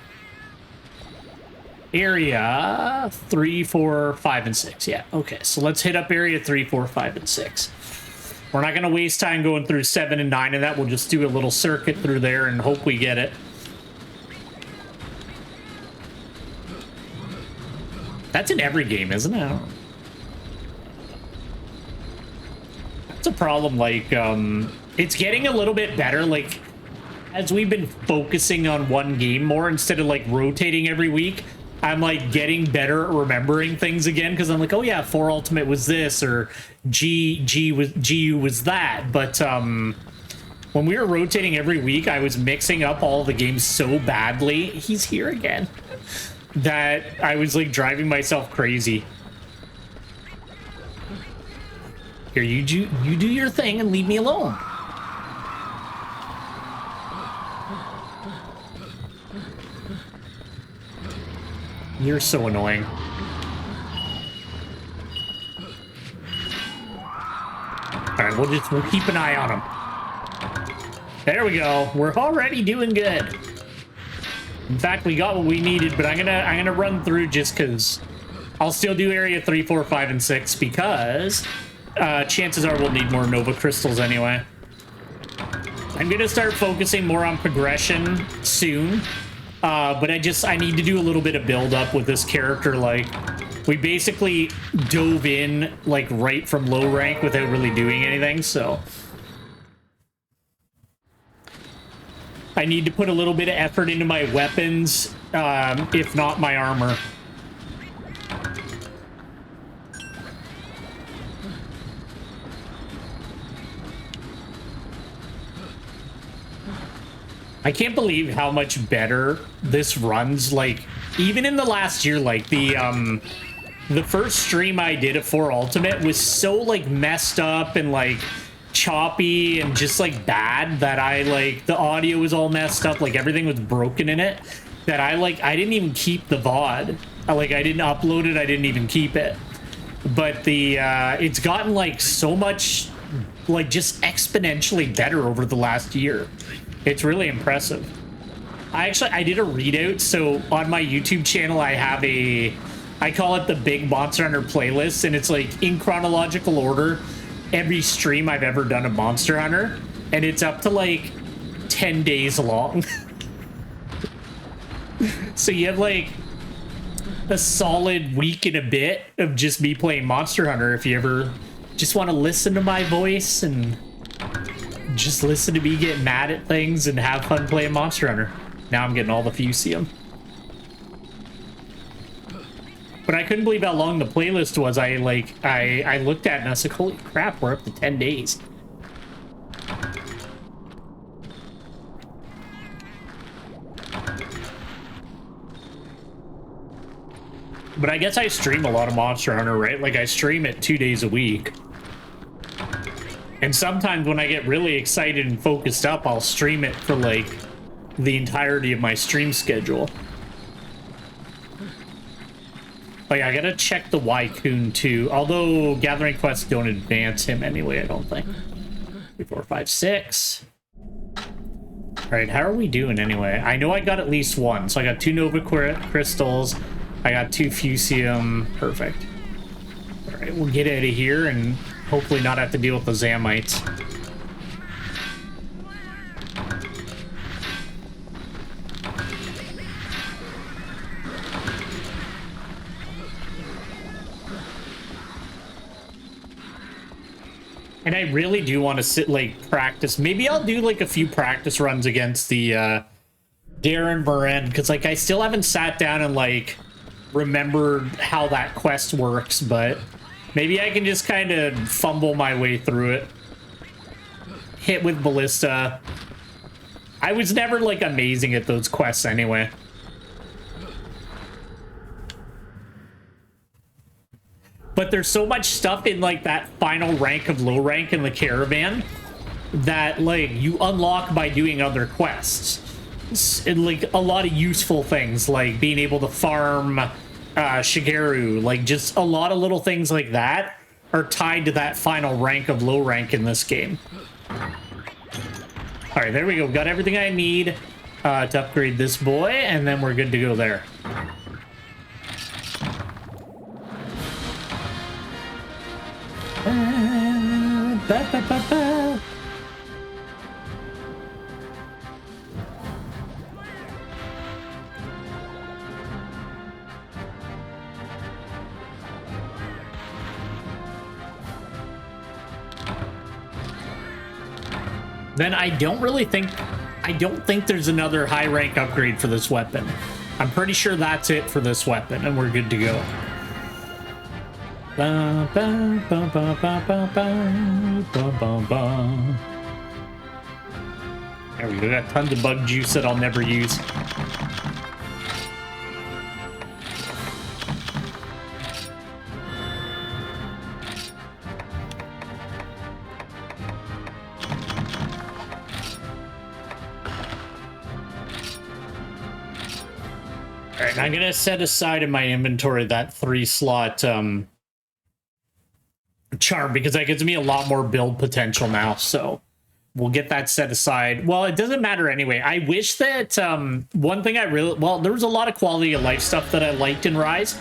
Area 3, 4, 5, and 6. Yeah, okay. So let's hit up area 3, 4, 5, and 6. We're not going to waste time going through 7 and 9 and that. We'll just do a little circuit through there and hope we get it. That's in every game, isn't it? That's a problem. Like, it's getting a little bit better. Like, as we've been focusing on one game more instead of, like, rotating every week, I'm, like, getting better at remembering things again, because I'm like, oh, yeah, 4 Ultimate was this, or GU was that. But when we were rotating every week, I was mixing up all the games so badly. He's here again. That I was, like, driving myself crazy. Here, you do your thing and leave me alone. You're so annoying. All right, we'll keep an eye on them. There we go. We're already doing good. In fact, we got what we needed, but I'm gonna run through just because I'll still do area 3, 4, 5, and 6 because chances are we'll need more Nova crystals anyway. I'm gonna start focusing more on progression soon, but I need to do a little bit of build up with this character. Like, we basically dove in like right from low rank without really doing anything, so I need to put a little bit of effort into my weapons, if not my armor. I can't believe how much better this runs. Like, even in the last year, like the first stream I did of 4 Ultimate was so like messed up and like choppy and just like bad that the audio was all messed up, like everything was broken in it, that I didn't even keep the VOD. I didn't upload it, I didn't even keep it. But the it's gotten like so much, like just exponentially better over the last year. It's really impressive. I did a readout, so on my YouTube channel I have I call it the Big Monster Hunter playlist, and it's like in chronological order every stream I've ever done of Monster Hunter, and it's up to like 10 days long. So you have like a solid week and a bit of just me playing Monster Hunter if you ever just want to listen to my voice and just listen to me get mad at things and have fun playing Monster Hunter. Now I'm getting all the Fusium. But I couldn't believe how long the playlist was. I looked at it and I was like, holy crap, we're up to 10 days. But I guess I stream a lot of Monster Hunter, right? Like, I stream it 2 days a week. And sometimes when I get really excited and focused up, I'll stream it for like the entirety of my stream schedule. Like, I gotta check the Wycoon too, although gathering quests don't advance him anyway, I don't think. 3, 4, 5, 6. Alright, how are we doing anyway? I know I got at least 1, so I got 2 Nova crystals, I got 2 Fusium, perfect. Alright, we'll get out of here and hopefully not have to deal with the Zamites. And I really do want to practice. Maybe I'll do like a few practice runs against the Darren Moran, because like I still haven't sat down and like remembered how that quest works, but maybe I can just kind of fumble my way through it. Hit with Ballista. I was never like amazing at those quests anyway. But there's so much stuff in like that final rank of low rank in the caravan that like you unlock by doing other quests. And like a lot of useful things, like being able to farm Shigeru, like just a lot of little things like that are tied to that final rank of low rank in this game. All right, there we go. Got everything I need to upgrade this boy, and then we're good to go there. Then I don't think there's another high rank upgrade for this weapon. I'm pretty sure that's it for this weapon, and we're good to go. Ba, ba, ba, ba, ba, ba, ba, ba, ba, ba. There we go. Got tons of bug juice that I'll never use. Alright, I'm gonna set aside in my inventory that 3-slot charge charm because that gives me a lot more build potential now. So we'll get that set aside. Well, it doesn't matter anyway. I wish that one thing I really, well, there was a lot of quality of life stuff that I liked in Rise.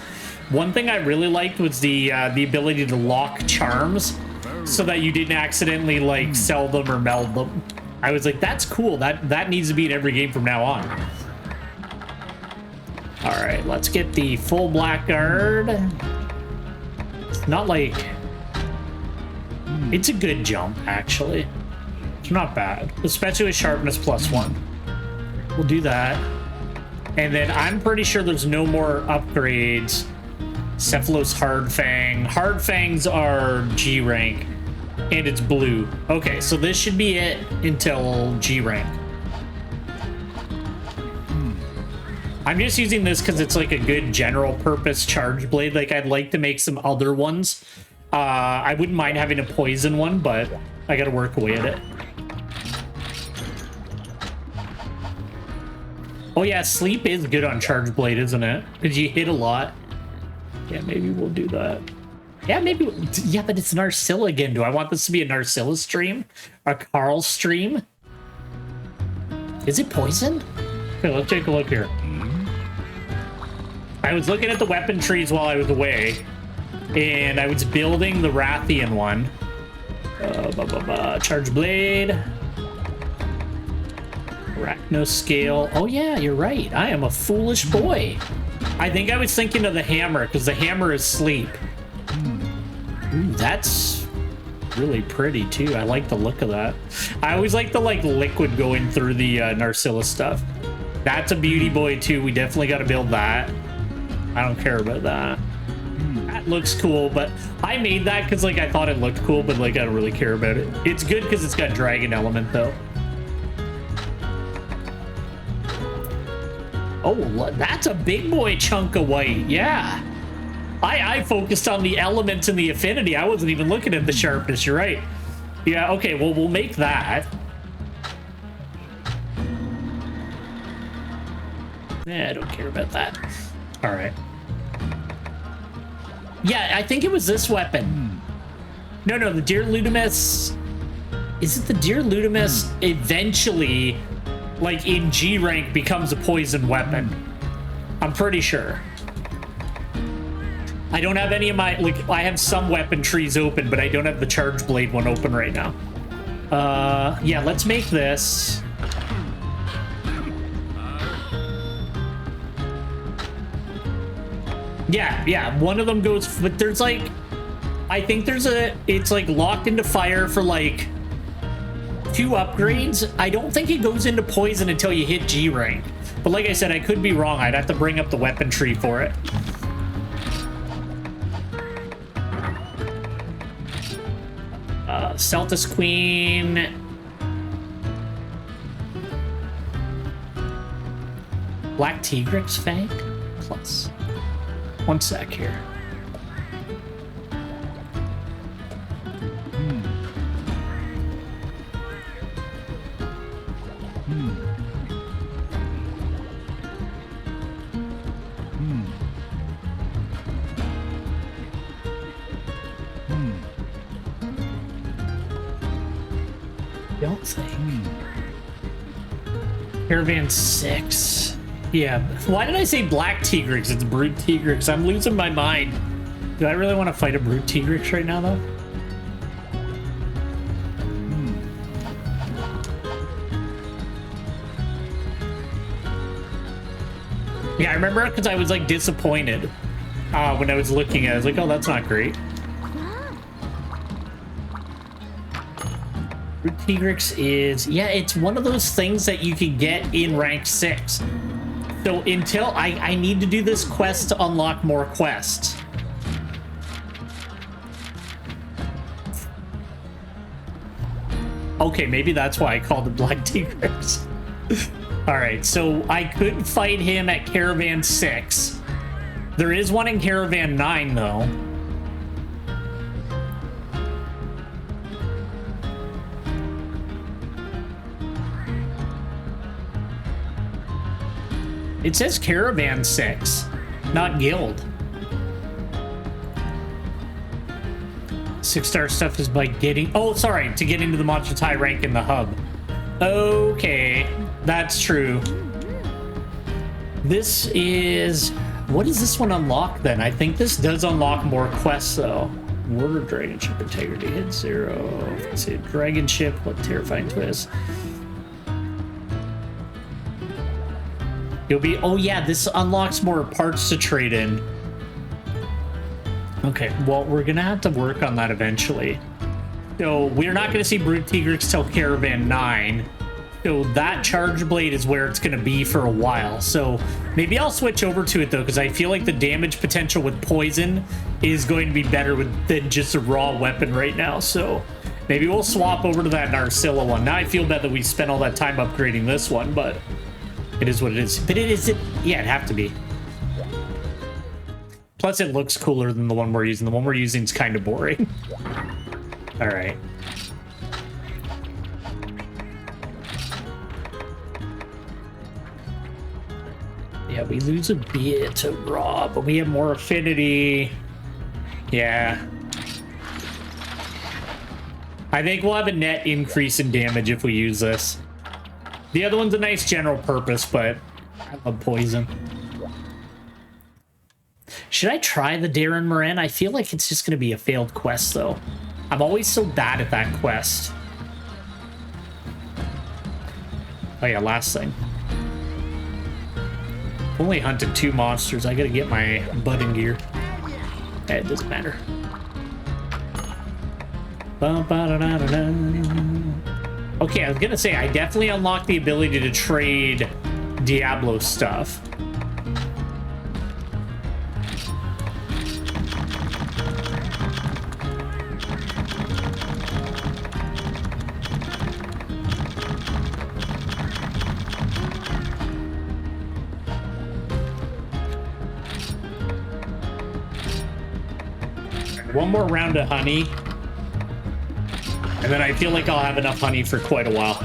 One thing I really liked was the ability to lock charms so that you didn't accidentally like sell them or meld them. I was like, that's cool. That needs to be in every game from now on. All right, let's get the full blackguard. It's not like, it's a good jump actually. It's not bad, especially with sharpness +1. We'll do that. And then I'm pretty sure there's no more upgrades. Cephalo's Hard Fang. Hard Fangs are G rank, and it's blue. Okay, so this should be it until G rank. I'm just using this because it's like a good general purpose charge blade. Like I'd like to make some other ones. I wouldn't mind having a poison one, but I gotta work away at it. Oh yeah, sleep is good on charge blade, isn't it? Because you hit a lot. Yeah, maybe we'll do that. Yeah, maybe. Yeah, but it's Narcilla again. Do I want this to be a Narcilla stream? A Carl stream? Is it poison? Okay, let's take a look here. I was looking at the weapon trees while I was away, and I was building the Rathian one. Charge blade. Arachno scale. Oh yeah, you're right. I am a foolish boy. I think I was thinking of the hammer because the hammer is sleep. Ooh, that's really pretty too. I like the look of that. I always like the like liquid going through the Narcilla stuff. That's a beauty boy too. We definitely got to build that. I don't care about that. That looks cool, but I made that because like I thought it looked cool, but like I don't really care about it. It's good because it's got dragon element though. Oh, that's a big boy chunk of white. Yeah. I focused on the elements and the affinity. I wasn't even looking at the sharpness. You're right. Yeah, okay, well, we'll make that. I don't care about that. All right. Yeah, I think it was this weapon. No, the Deer Ludimus. Is it the Deer Ludimus eventually, like in G rank, becomes a poison weapon? I'm pretty sure. I don't have any of my, like, I have some weapon trees open, but I don't have the charge blade one open right now. Yeah, let's make this. Yeah, one of them goes, but there's like, I think there's it's like locked into fire for like 2 upgrades. I don't think it goes into poison until you hit G rank. But like I said, I could be wrong. I'd have to bring up the weapon tree for it. Celtis Queen. Black Tigrex Fang plus. One sec here. Don't think. Caravan 6. Yeah. Why did I say Black Tigrex? It's Brute Tigrex. I'm losing my mind. Do I really want to fight a Brute Tigrex right now, though? Yeah, I remember because I was like disappointed when I was looking at it. I was like, oh, that's not great. Brute Tigrex is, yeah, it's one of those things that you can get in rank 6. So until I need to do this quest to unlock more quests. Okay, maybe that's why I called it Black Tigrex. All right, so I could fight him at Caravan 6. There is one in Caravan 9, though. It says Caravan 6, not Guild. 6-star stuff is by getting... Oh, sorry, to get into the monster's high rank in the hub. Okay, that's true. This is... What does this one unlock, then? I think this does unlock more quests, though. Warder Dragon Ship Integrity, hit 0. Let's see, Dragon Ship, what terrifying twist. You'll be... Oh, yeah, this unlocks more parts to trade in. Okay, well, we're gonna have to work on that eventually. So we're not gonna see Brute Tigrex till Caravan 9. So that Charge Blade is where it's gonna be for a while. So maybe I'll switch over to it though, because I feel like the damage potential with poison is going to be better than just a raw weapon right now. So maybe we'll swap over to that Narcilla one. Now I feel bad that we spent all that time upgrading this one, but it is what it is. But yeah, it'd have to be. Plus, it looks cooler than the one we're using. The one we're using is kind of boring. All right. Yeah, we lose a bit of raw, but we have more affinity. Yeah. I think we'll have a net increase in damage if we use this. The other one's a nice general purpose, but I love poison. Should I try the Darren Moran? I feel like it's just going to be a failed quest, though. I'm always so bad at that quest. Oh, yeah, last thing. Only hunted 2 monsters. I got to get my butt in gear. It doesn't matter. Okay, I was going to say, I definitely unlocked the ability to trade Diablo stuff. One more round of honey, and then I feel like I'll have enough honey for quite a while.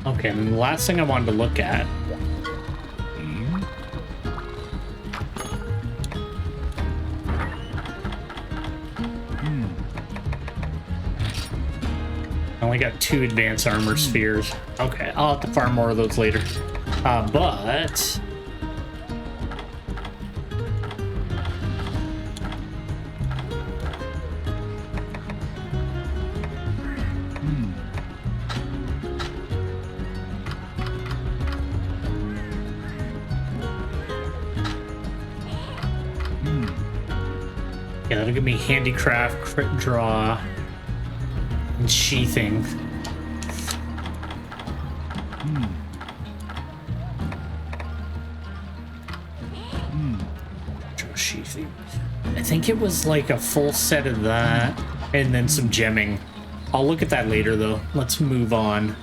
Okay, and then the last thing I wanted to look at. I only got 2 advanced armor spheres. Okay, I'll have to farm more of those later. But... yeah, that'll give me handicraft, crit draw, and sheathing. Draw sheathing. I think it was like a full set of that, and then some gemming. I'll look at that later, though. Let's move on.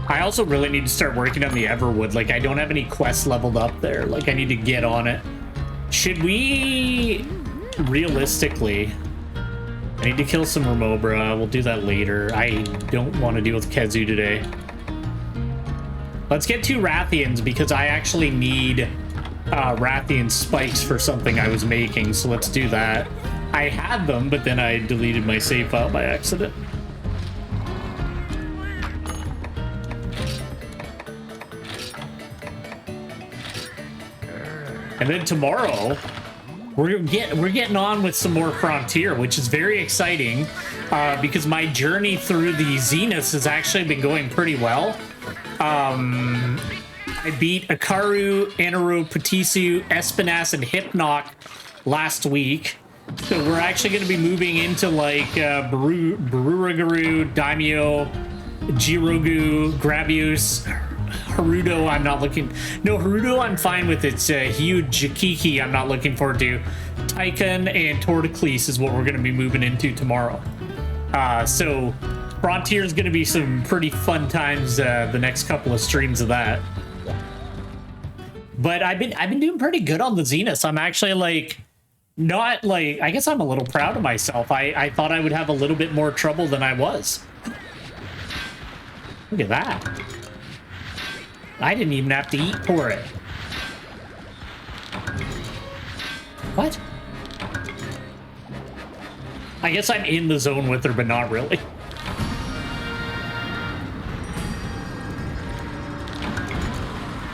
I also really need to start working on the Everwood. Like, I don't have any quests leveled up there. Like, I need to get on it. Should we... realistically... I need to kill some Remobra. We'll do that later. I don't want to deal with Kezu today. Let's get 2 Rathians, because I actually need Rathian spikes for something I was making. So let's do that. I had them, but then I deleted my save file by accident. And then tomorrow, we're getting on with some more Frontier, which is very exciting because my journey through the Zeniths has actually been going pretty well. I beat Akaru, Anaru, Patisu, Espinas, and Hypnoc last week. So we're actually going to be moving into like Bururagaru, Daimyo, Jirogu, Gravius, Haruto. I'm not looking... No, Haruto I'm fine with. It's huge. Jakiki I'm not looking forward to. Typhon and Torticles is what we're going to be moving into tomorrow. So Frontier is going to be some pretty fun times the next couple of streams of that. But I've been doing pretty good on the Zeniths. I'm actually like not like, I guess I'm a little proud of myself. I thought I would have a little bit more trouble than I was. Look at that. I didn't even have to eat for it. What? I guess I'm in the zone with her, but not really.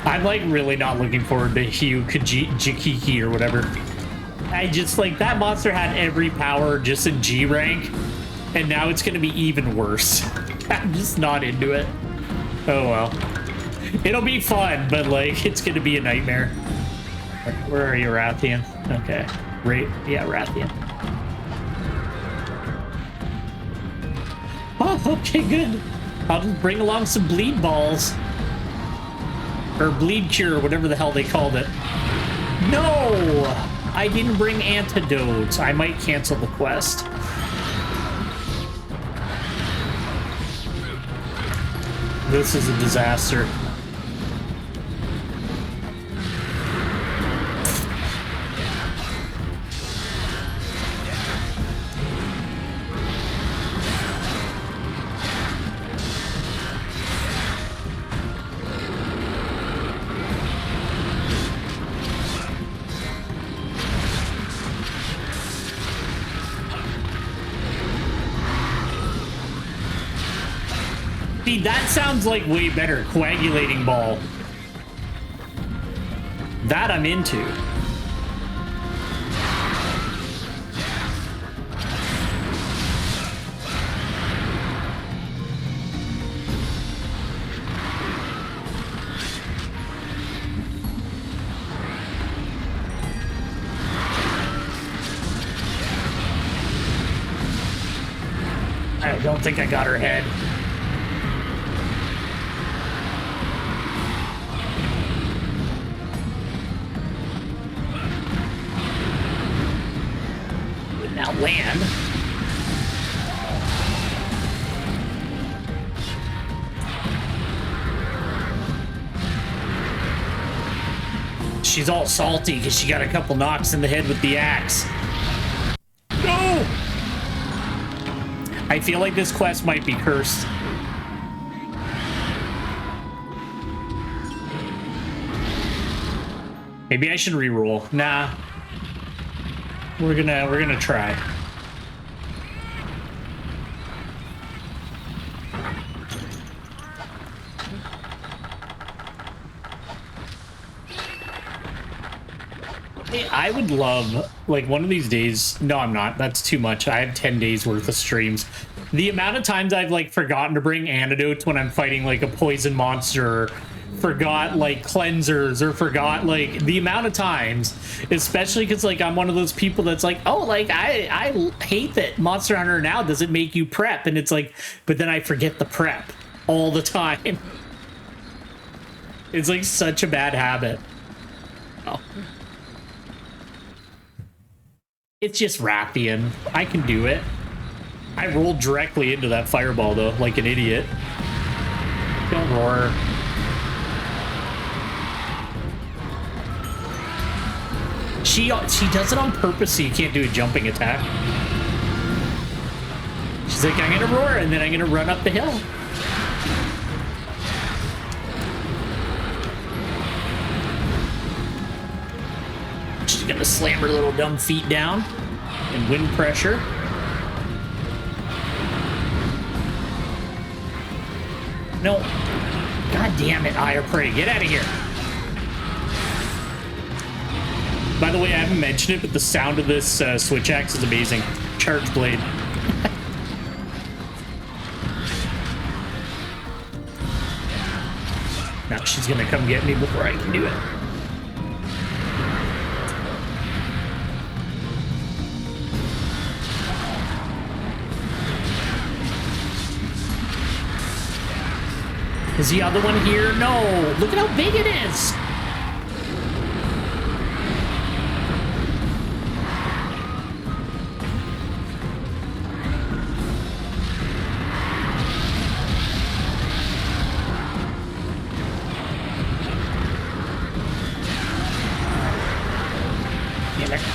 I'm like really not looking forward to Hugh Jikiki or whatever. I just like that monster had every power just in G rank, and now it's gonna be even worse. I'm just not into it. Oh well. It'll be fun, but like it's gonna be a nightmare. Where are you, Rathian? Okay. Right, yeah, Rathian. Oh, okay, good. I'll just bring along some bleed balls. Or bleed cure, whatever the hell they called it. No! I didn't bring antidotes. I might cancel the quest. This is a disaster. See, that sounds like way better. Coagulating ball. That I'm into. I don't think I got her head. Now land. She's all salty because she got a couple knocks in the head with the axe. No! I feel like this quest might be cursed. Maybe I should reroll. Nah. We're gonna try. Hey, I would love, like, one of these days. No, I'm not. That's too much. I have 10 days worth of streams. The amount of times I've like forgotten to bring antidotes when I'm fighting like a poison monster, or forgot like cleansers, or forgot like the amount of times, especially because like I'm one of those people that's like, oh, like I hate that Monster Hunter now doesn't make you prep, and it's like, but then I forget the prep all the time. It's like such a bad habit. Oh. It's just Rathian. I can do it. I rolled directly into that fireball though, like an idiot. Don't roar. She does it on purpose so you can't do a jumping attack. She's like, I'm gonna roar and then I'm gonna run up the hill. She's gonna slam her little dumb feet down and wind pressure. No. God damn it, Eye of Prey. Get out of here. By the way, I haven't mentioned it, but the sound of this switch axe is amazing. Charge blade. Now she's gonna come get me before I can do it. Is the other one here? No! Look at how big it is! damn it.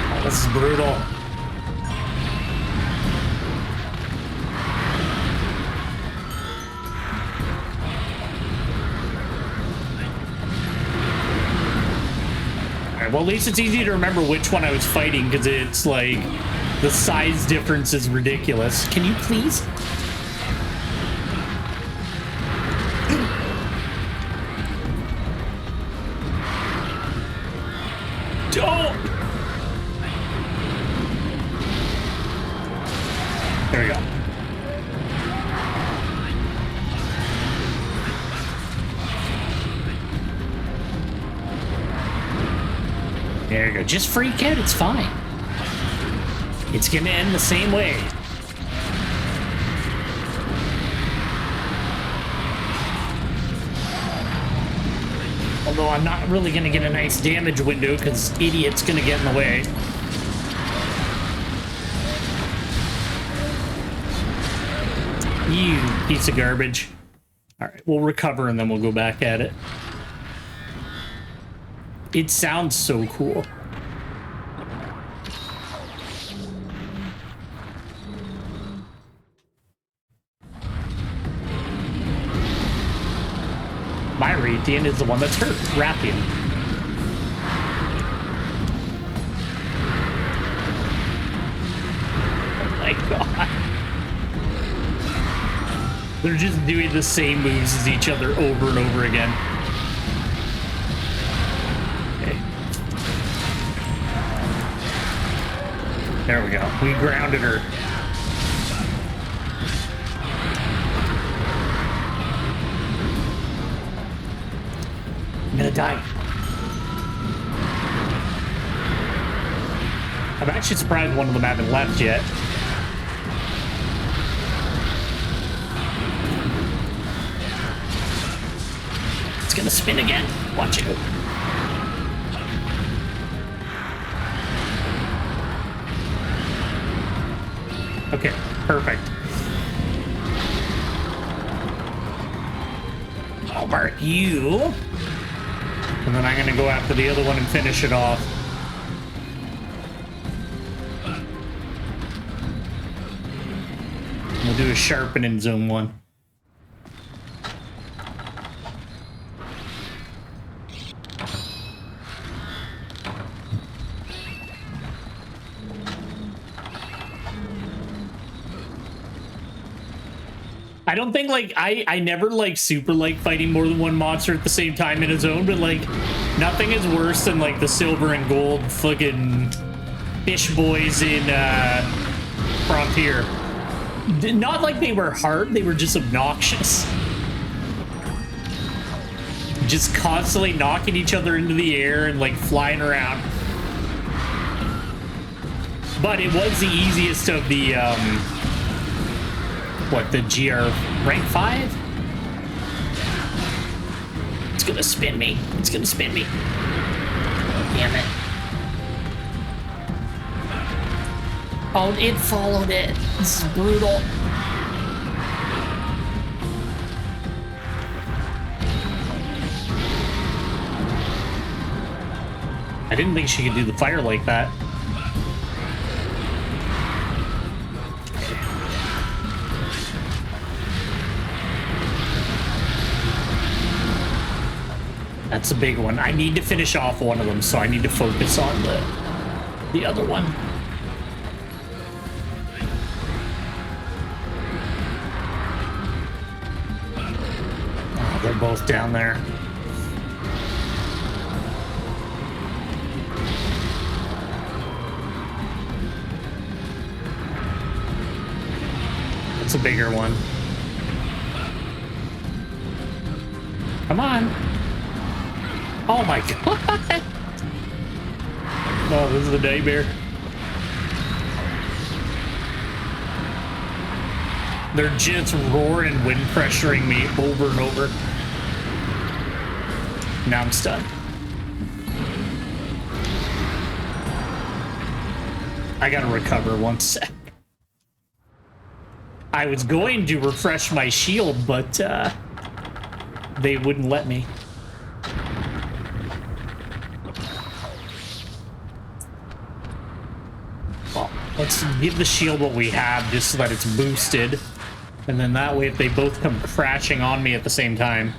Oh, this is brutal. Alright, well, at least it's easy to remember which one I was fighting, because it's like the size difference is ridiculous. Can you please? Oh! There we go. There you go. Just freak out. It's fine. It's gonna end the same way. Although I'm not really gonna get a nice damage window because idiot's gonna get in the way. You piece of garbage. All right, we'll recover and then we'll go back at it. It sounds so cool. My Raytheon is the one that's hurt. Rathian. Oh my god. They're just doing the same moves as each other over and over again. Okay. There we go. We grounded her. I'm gonna die. I'm actually surprised one of them haven't left yet. It's gonna spin again. Watch it. Okay, perfect. I'll mark you. And then I'm gonna go after the other one and finish it off. We'll do a sharpen in zone 1. I don't think, like, I never, like, super like fighting more than one monster at the same time in a zone, but, like, nothing is worse than, like, the silver and gold fucking fish boys in, Frontier. Not like they were hard, they were just obnoxious. Just constantly knocking each other into the air and, like, flying around. But it was the easiest of the, what, the GR rank 5? It's gonna spin me. It's gonna spin me. Damn it. Oh, it followed it. This is brutal. I didn't think she could do the fire like that. That's a big one. I need to finish off one of them, so I need to focus on the other one. Oh, they're both down there. That's a bigger one. Come on. Oh my god! Oh, this is a nightmare. They're just roaring and wind pressuring me over and over. Now I'm stunned. I gotta recover 1 sec. I was going to refresh my shield, but they wouldn't let me. Well, let's give the shield what we have just so that it's boosted. And then that way, if they both come crashing on me at the same time,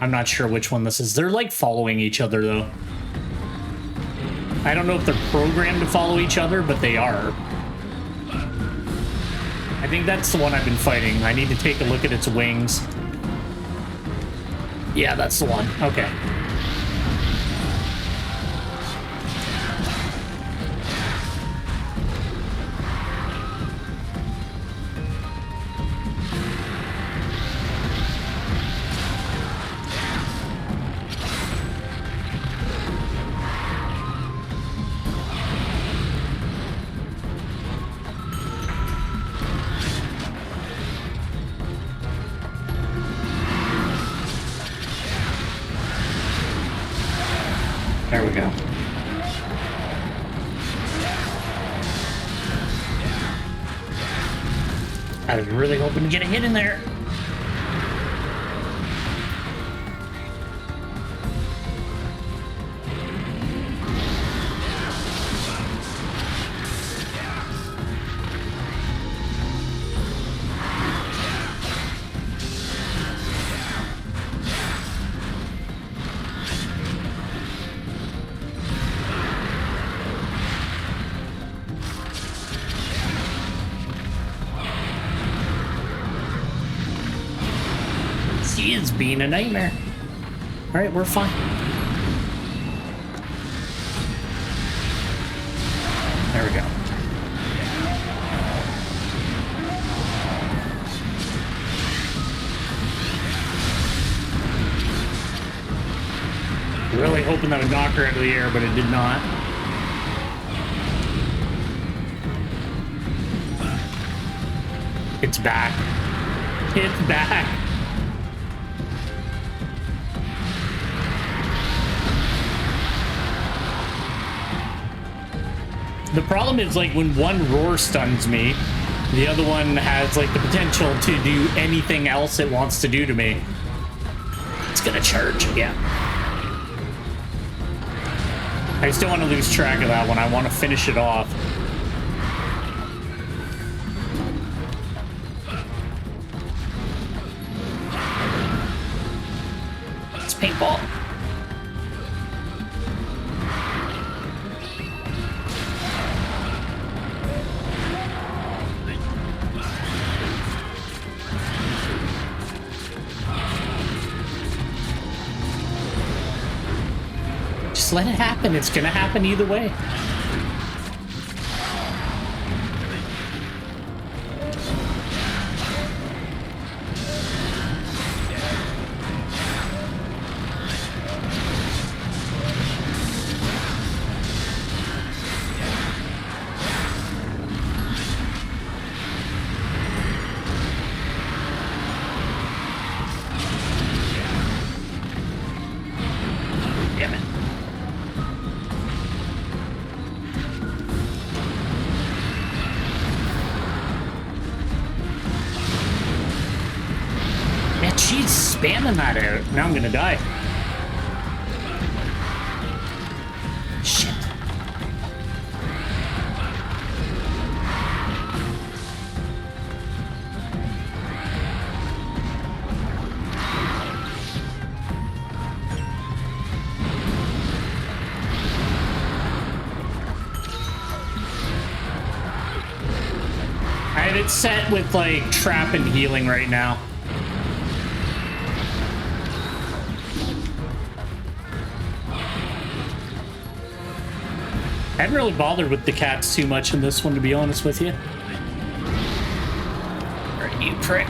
I'm not sure which one this is. They're like following each other, though. I don't know if they're programmed to follow each other, but they are. I think that's the one I've been fighting. I need to take a look at its wings. Yeah, that's the one. Okay. There we go. I was really hoping to get a hit in there. Is being a nightmare. All right, we're fine. There we go. Really hoping that would knock her out of the air, but it did not. It's back. It's back. The problem is, like, when one roar stuns me, the other one has, like, the potential to do anything else it wants to do to me. It's gonna charge, yeah. I just don't want to lose track of that one. I want to finish it off. It's paintball. Just let it happen. It's gonna happen either way. Spamming that out. Now I'm gonna die. Shit. I have it set with like trap and healing right now. I haven't really bothered with the cats too much in this one, to be honest with you. Alright, you prick.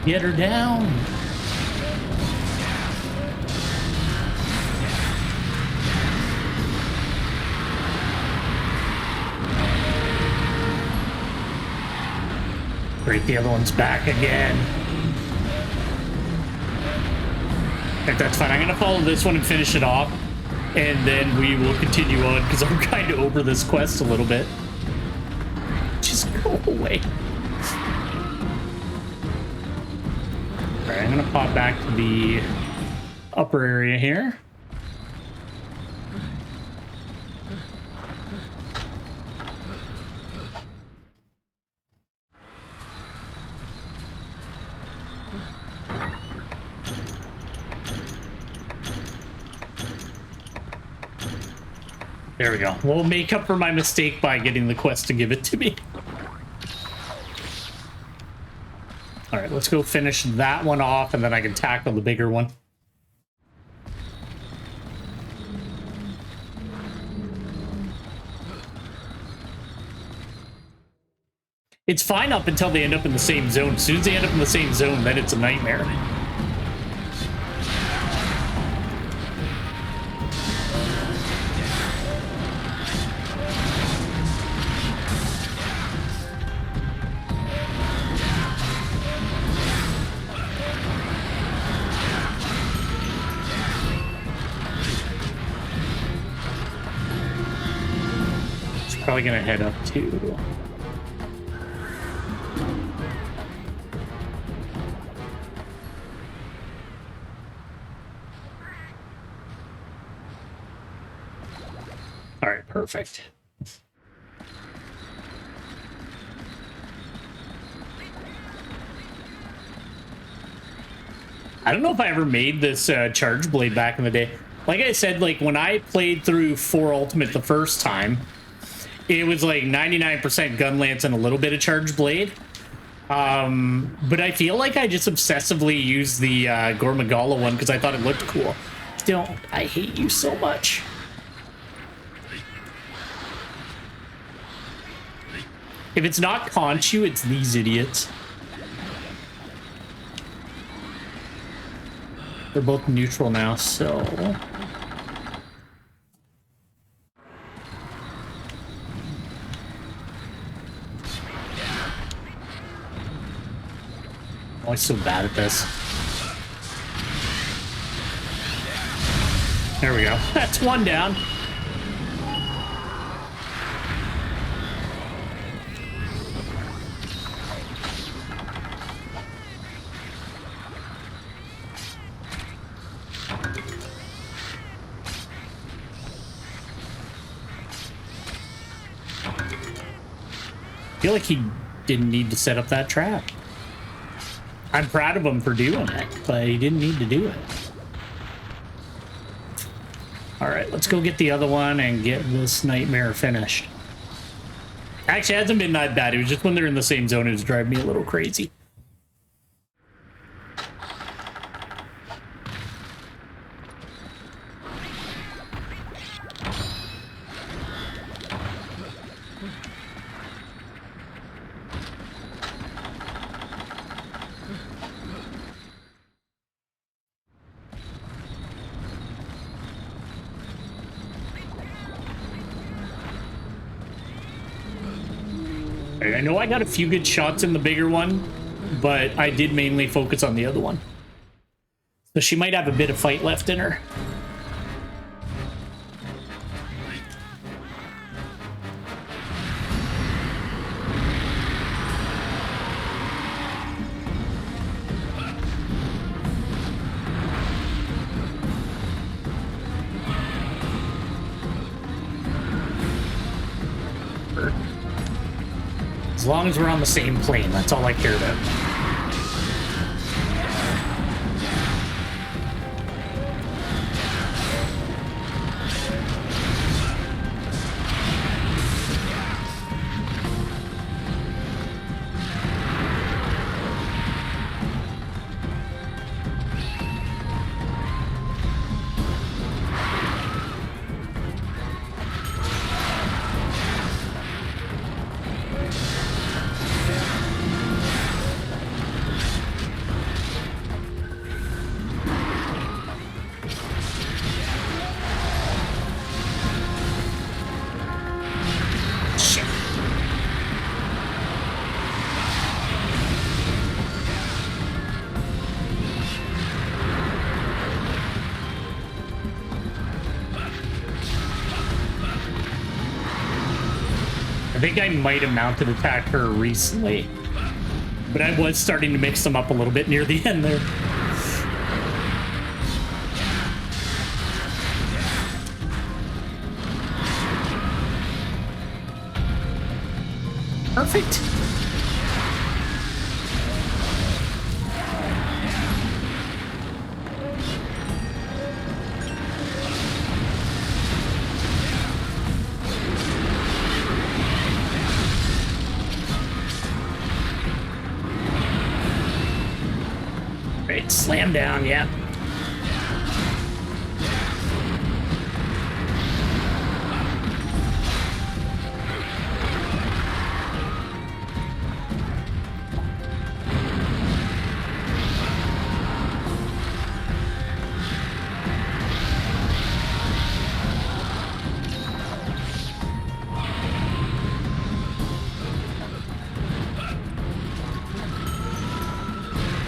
Get her down. Great, the other one's back again. If that's fine, I'm gonna follow this one and finish it off, and then we will continue on because I'm kind of over this quest a little bit. Just go away. All right, I'm gonna pop back to the upper area here. There we go. We'll make up for my mistake by getting the quest to give it to me. All right, let's go finish that one off, and then I can tackle the bigger one. It's fine up until they end up in the same zone. As soon as they end up in the same zone, then it's a nightmare. Probably gonna head up to all right, perfect. I don't know if I ever made this charge blade back in the day. Like I said, like when I played through 4 Ultimate the first time, it was like 99% gun lance and a little bit of charge blade. But I feel like I just obsessively used the Gormagala one because I thought it looked cool. Don't. I hate you so much. If it's not Conchu, it's these idiots. They're both neutral now, so... I'm so bad at this. There we go. That's one down. I feel like he didn't need to set up that trap. I'm proud of him for doing it, but he didn't need to do it. All right, let's go get the other one and get this nightmare finished. Actually, it hasn't been that bad. It was just when they're in the same zone, it was driving me a little crazy. I know I got a few good shots in the bigger one, but I did mainly focus on the other one. So she might have a bit of fight left in her. As long as we're on the same plane, that's all I care about. I think I might have mounted attack her recently, but I was starting to mix them up a little bit near the end there. Perfect. Right, slam down, yeah.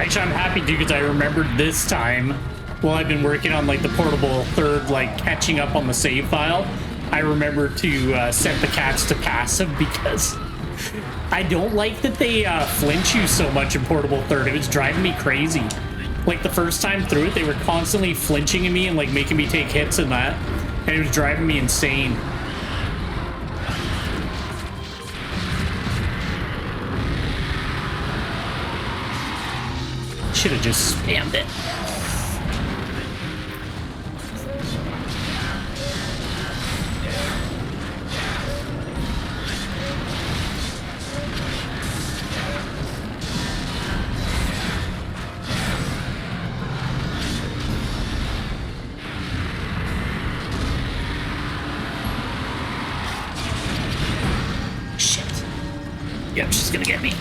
Actually, I'm happy too because I remembered this time while I've been working on like the portable third, like catching up on the save file. I remember to set the cats to passive because I don't like that they flinch you so much in portable third. It was driving me crazy. Like the first time through it, they were constantly flinching at me and like making me take hits and that, and it was driving me insane. Should have just spammed it. Shit. Yep, she's gonna get me.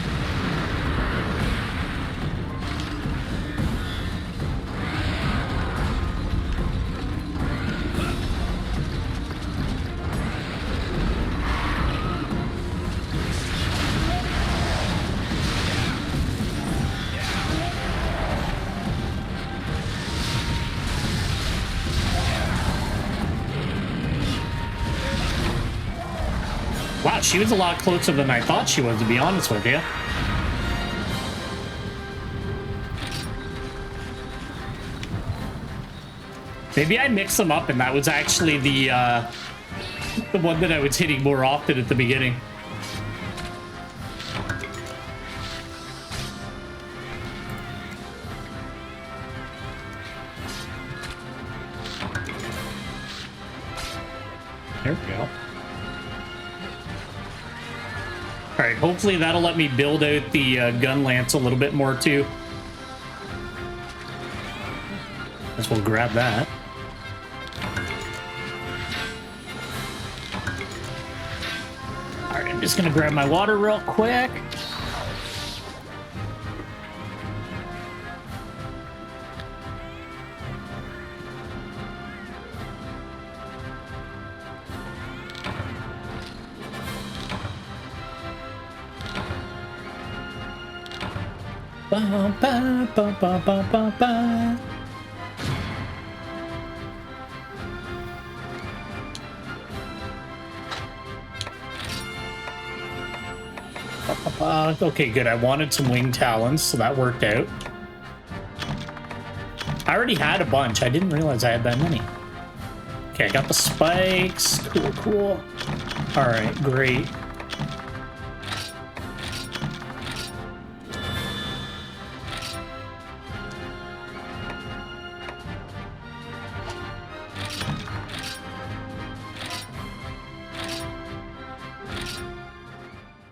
Wow, she was a lot closer than I thought she was, to be honest with you. Maybe I mixed them up and that was actually the one that I was hitting more often at the beginning. There we go. All right, hopefully that'll let me build out the gun lance a little bit more too. Guess we'll grab that. All right, I'm just gonna grab my water real quick. Ba, ba, ba, ba, ba, ba, ba. Okay, good. I wanted some wing talons, so that worked out. I already had a bunch. I didn't realize I had that many. Okay, I got the spikes. Cool, cool. All right, great.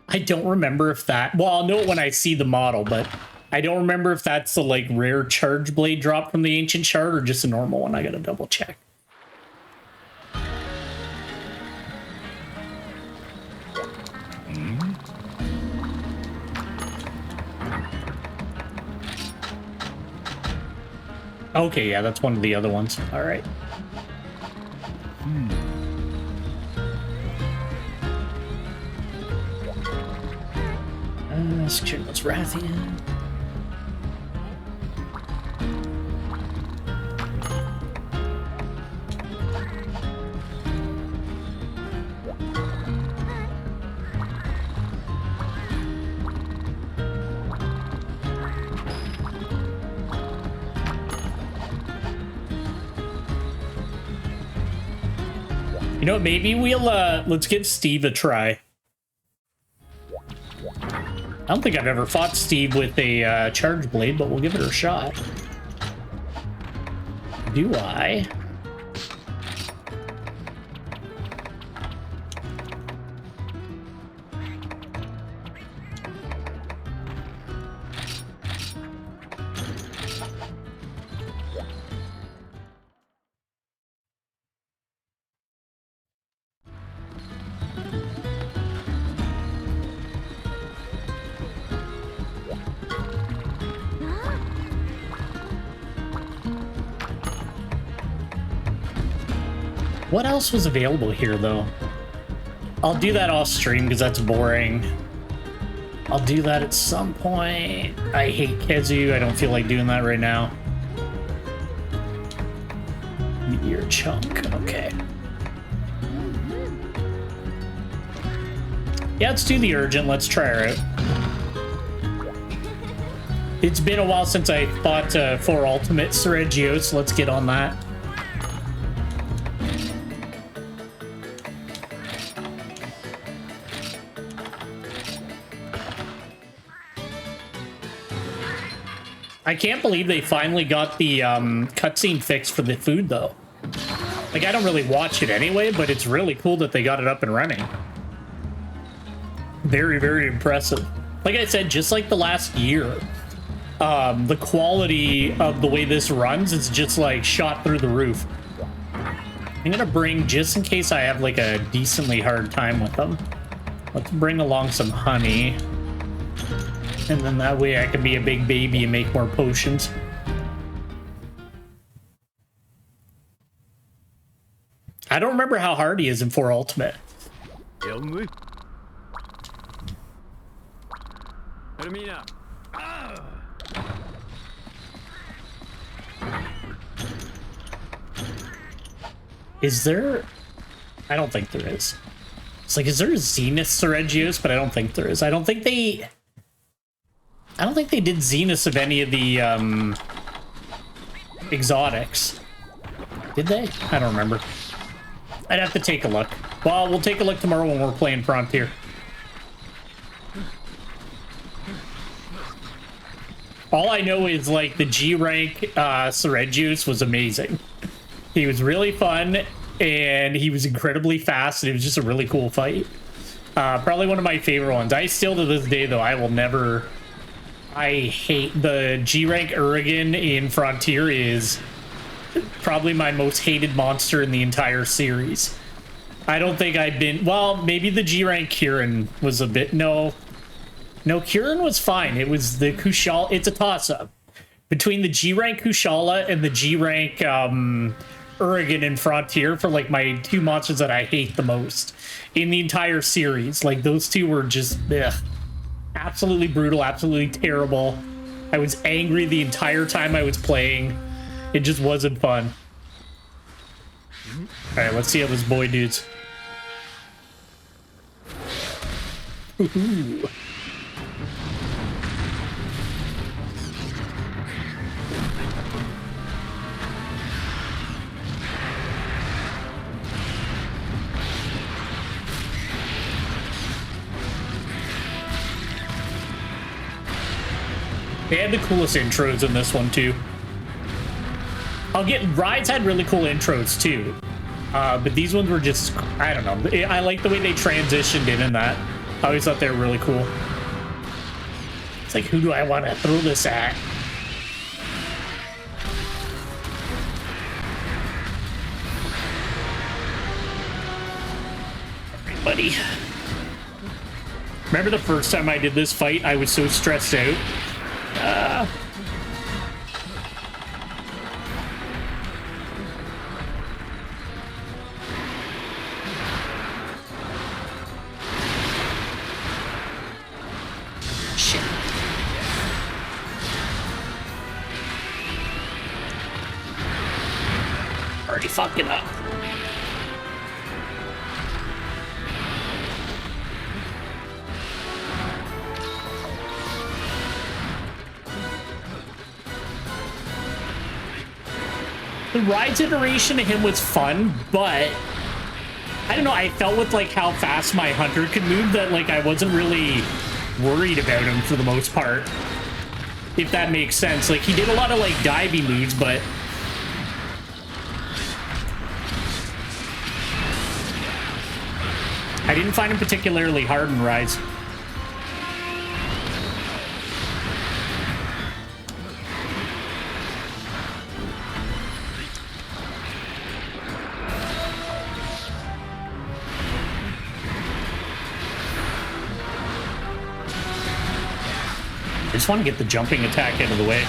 I don't remember if that... Well, I'll know it when I see the model, but I don't remember if that's the, like, rare charge blade drop from the Ancient Shard or just a normal one. I gotta double check. Okay, yeah, that's one of the other ones. All right. Secure those Rathian. You know what? Maybe we'll let's give Steve a try. I don't think I've ever fought Steve with a charge blade, but we'll give it a shot. Do I? What else was available here, though? I'll do that off stream because that's boring. I'll do that at some point. I hate Kezu. I don't feel like doing that right now. Meteor chunk. Okay. Yeah, let's do the urgent. Let's try her out. It's been a while since I fought 4 ultimate Sergio, so let's get on that. I can't believe they finally got the cutscene fixed for the food, though. Like, I don't really watch it anyway, but it's really cool that they got it up and running. Very, very impressive. Like I said, just like the last year, the quality of the way this runs is just, like, shot through the roof. I'm gonna bring, just in case I have, like, a decently hard time with them, let's bring along some honey. And then that way I can be a big baby and make more potions. I don't remember how hard he is in 4 Ultimate. Is there? I don't think there is. It's like, is there a Zenith Seregios? But I don't think there is. I don't think they did Zeniths of any of the exotics. Did they? I don't remember. I'd have to take a look. Well, we'll take a look tomorrow when we're playing Frontier. All I know is, like, the G rank Seregios was amazing. He was really fun, and he was incredibly fast, and it was just a really cool fight. Probably one of my favorite ones. I still, to this day, though, I will never... I hate the G-Rank Urigan in Frontier is probably my most hated monster in the entire series. I don't think I've been... Well, maybe the G-Rank Kieran was a bit... No, Kieran was fine. It was the Kushala... It's a toss-up between the G-Rank Kushala and the G-Rank Urigan in Frontier for, like, my 2 monsters that I hate the most in the entire series. Like, those two were just... Ugh. Absolutely brutal, absolutely terrible. I was angry the entire time I was playing. It just wasn't fun. Alright, let's see how this boy dudes. Ooh. They had the coolest intros in this one, too. Rides had really cool intros, too. But these ones were just, I don't know. I like the way they transitioned in that. I always thought they were really cool. It's like, who do I want to throw this at? Buddy. Remember the first time I did this fight? I was so stressed out. Shit. Already fucking up. The ride's iteration of him was fun, but I don't know, I felt with like how fast my hunter could move that like I wasn't really worried about him for the most part. If that makes sense. Like he did a lot of like divey moves, but I didn't find him particularly hard in Rise. I just want to get the jumping attack out of the way.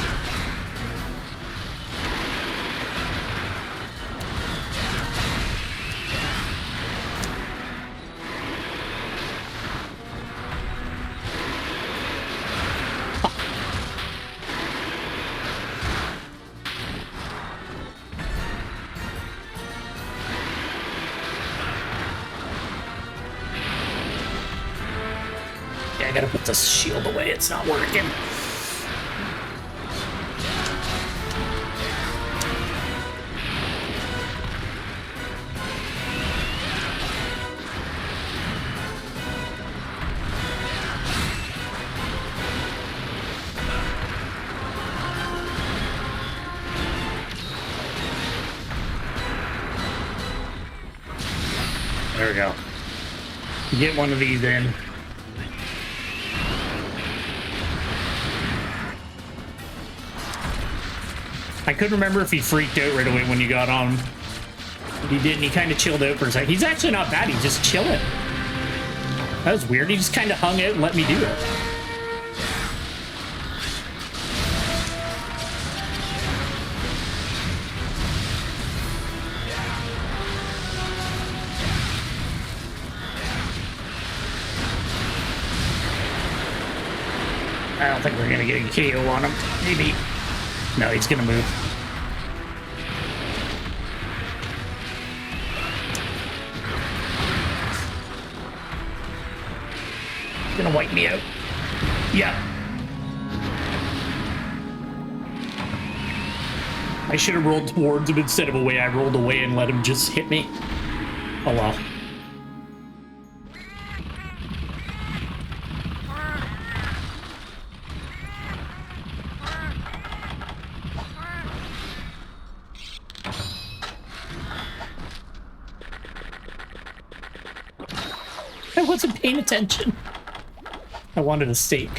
I gotta put this shield away, it's not working. There we go. Get one of these in. I couldn't remember if he freaked out right away when you got on him. He didn't. He kind of chilled out for a second. He's actually not bad. He's just chilling. That was weird. He just kind of hung out and let me do it. I don't think we're going to get a KO on him. Maybe. No, he's going to move. Gonna wipe me out. Yeah. I should have rolled towards him instead of away. I rolled away and let him just hit me. Oh well. I wasn't paying attention. I wanted a steak.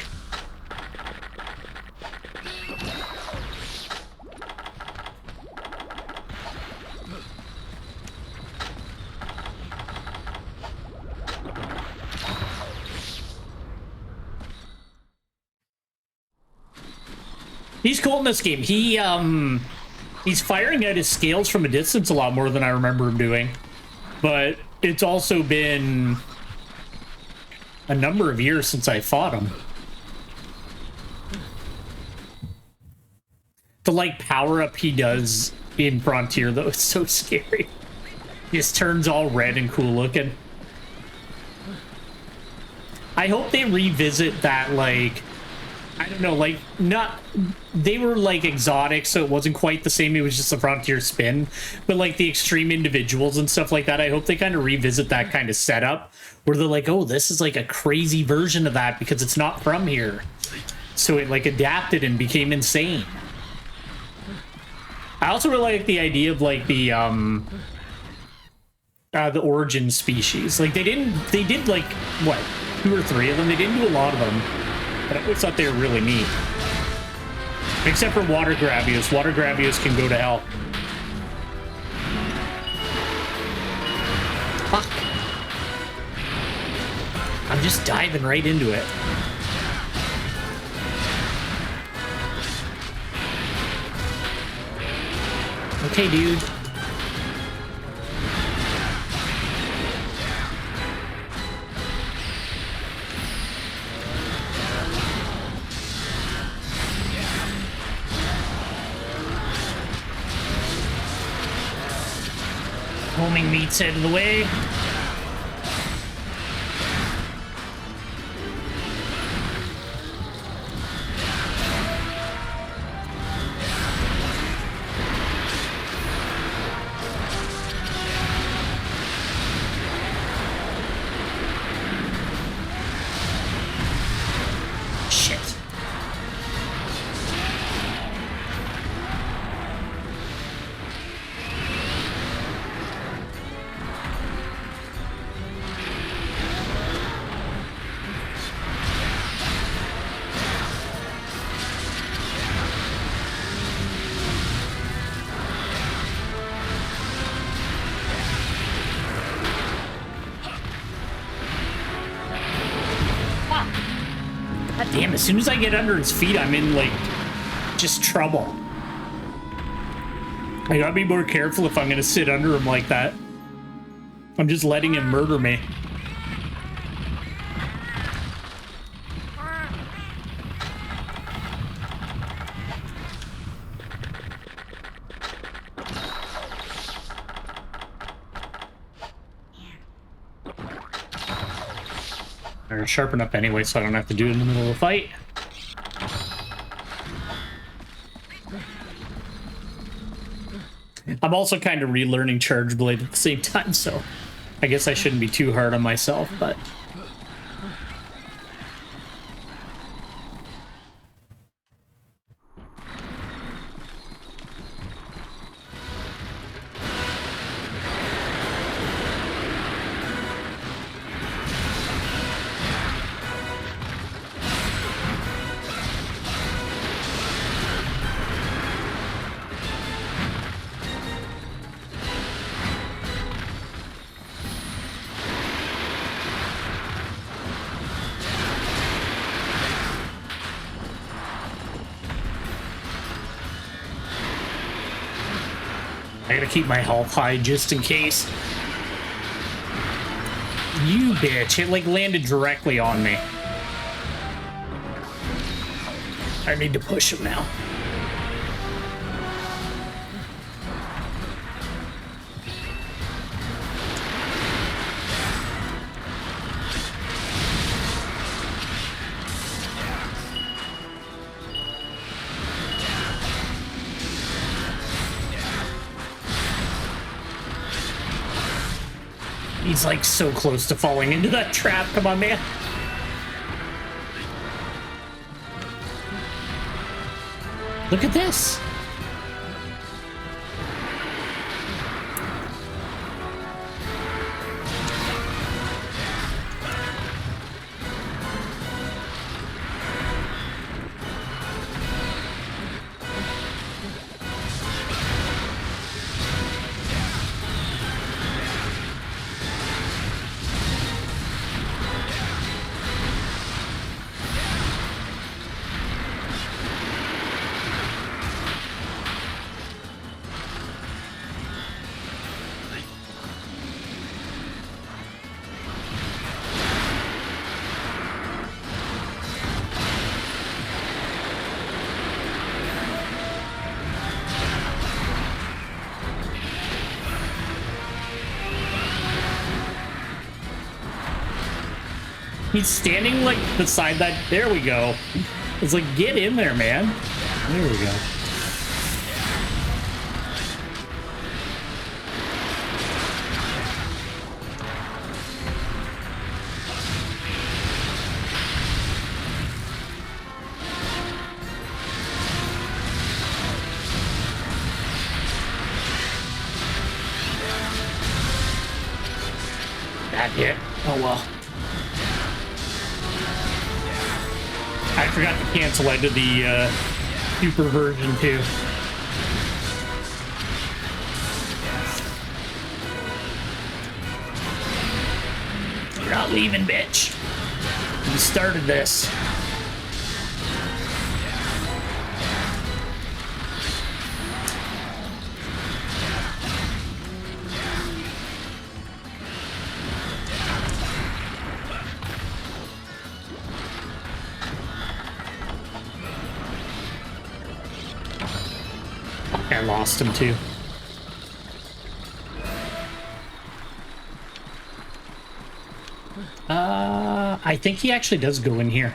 He's cool in this game. He's firing out his scales from a distance a lot more than I remember him doing. But it's also been a number of years since I fought him. The like power up he does in Frontier though is so scary. He just turns all red and cool looking. I hope they revisit that, like, I don't know, like, not, they were like exotic, so it wasn't quite the same. It was just a Frontier spin, but like the extreme individuals and stuff like that, I hope they kind of revisit that kind of setup where they're like, oh, this is like a crazy version of that because it's not from here. So it like adapted and became insane. I also really like the idea of like the origin species. Like they did like, what, 2 or 3 of them? They didn't do a lot of them. But I always thought they were really neat. Except for Water Gravios. Water Gravios can go to hell. Fuck. I'm just diving right into it. Okay, dude. Homing meat's out of the way. Damn, as soon as I get under his feet, I'm in, like, just trouble. I gotta be more careful if I'm gonna sit under him like that. I'm just letting him murder me. They're sharpen up anyway, so I don't have to do it in the middle of the fight. I'm also kind of relearning Charge Blade at the same time, so I guess I shouldn't be too hard on myself, but... I gotta keep my health high just in case. You bitch, it like landed directly on me. I need to push him now. He's like so close to falling into that trap. Come on, man. Look at this. He's standing like beside that. There we go. It's like, get in there, man. There we go. That hit. Oh well. I forgot to cancel into the super version too. You're not leaving, bitch. You started this. I lost him too. I think he actually does go in here.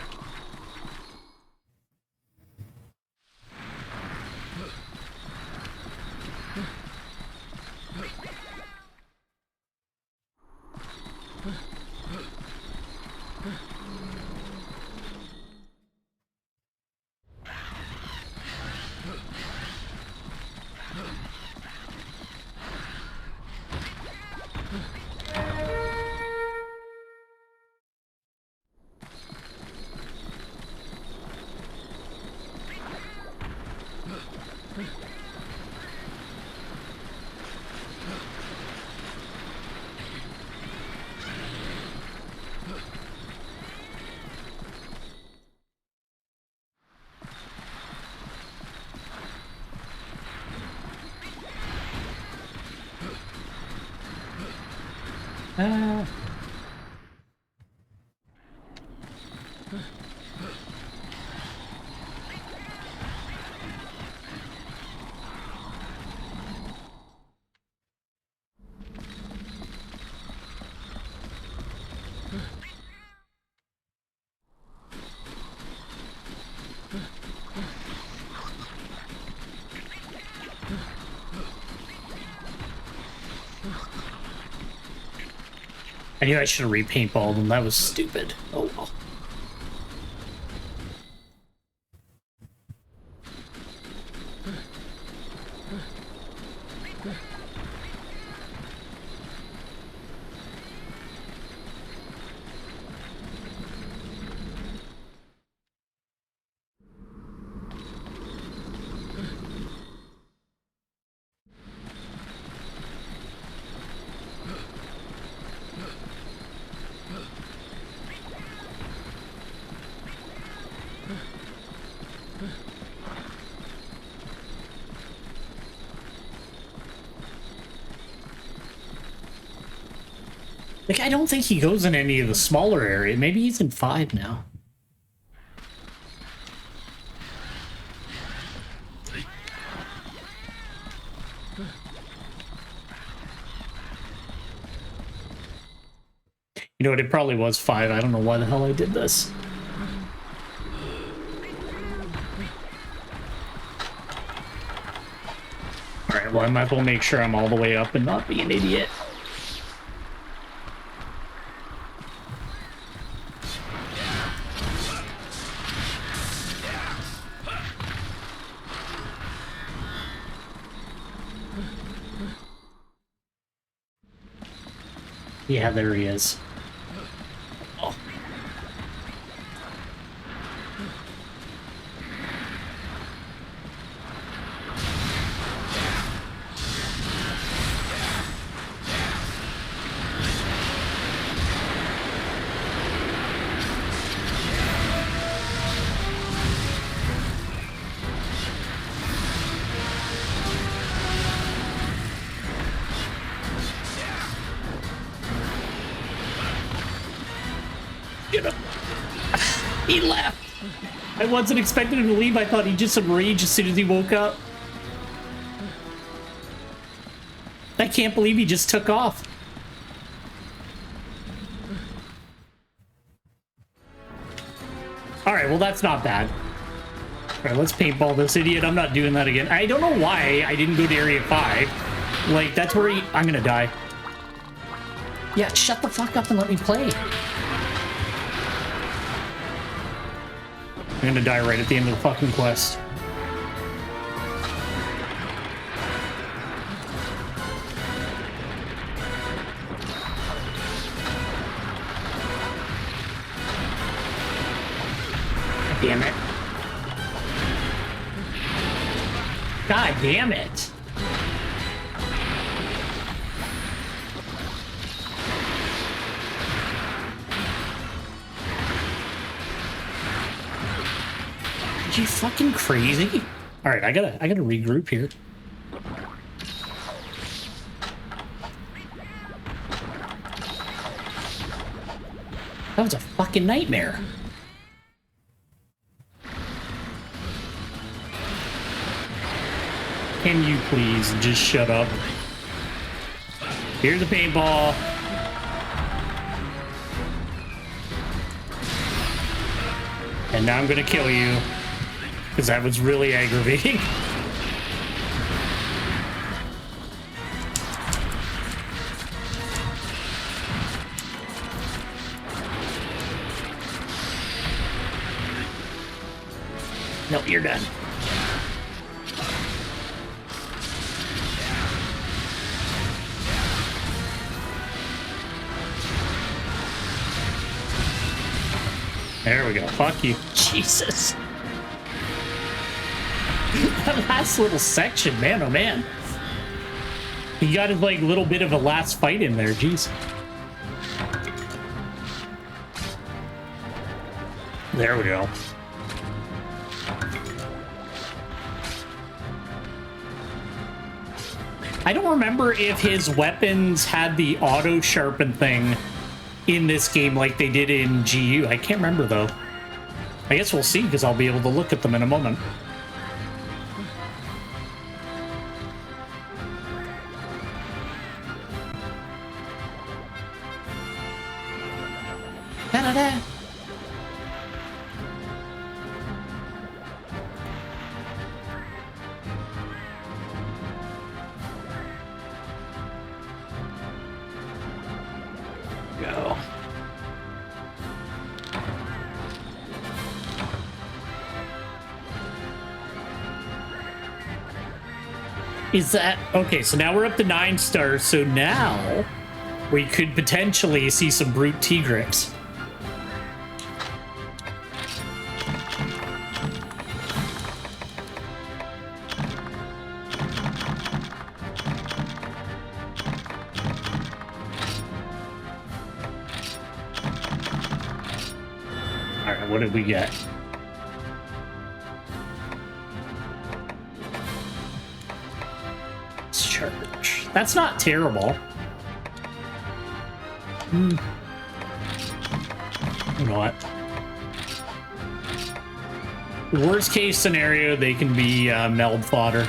Uh... I knew I should have repaintballed them. That was stupid. Oh well. Like, I don't think he goes in any of the smaller area. Maybe he's in 5 now. You know what? It probably was 5. I don't know why the hell I did this. Alright, well, I might as well make sure I'm all the way up and not be an idiot. Yeah, there he is. Oh. He left. I wasn't expecting him to leave. I thought he'd just rage as soon as he woke up. I can't believe he just took off. Alright, well that's not bad. Alright, let's paintball this idiot. I'm not doing that again. I don't know why I didn't go to Area 5. Like, that's where I'm gonna die. Yeah, shut the fuck up and let me play. I'm gonna die right at the end of the fucking quest. Damn it. God damn it. Are you fucking crazy? All right, I gotta regroup here. That was a fucking nightmare. Can you please just shut up? Here's the paintball. And now I'm gonna kill you. Because that was really aggravating. Nope, you're done. There we go. Fuck you. Jesus. That last little section, man, oh man. He got his like little bit of a last fight in there, jeez. There we go. I don't remember if his weapons had the auto sharpen thing in this game like they did in GU. I can't remember though. I guess we'll see because I'll be able to look at them in a moment. Da-da-da. Go. Is that okay? So now we're up to 9 stars. So now we could potentially see some brute Tigrex. What did we get? Church. That's not terrible. You know what? Worst case scenario, they can be meld fodder.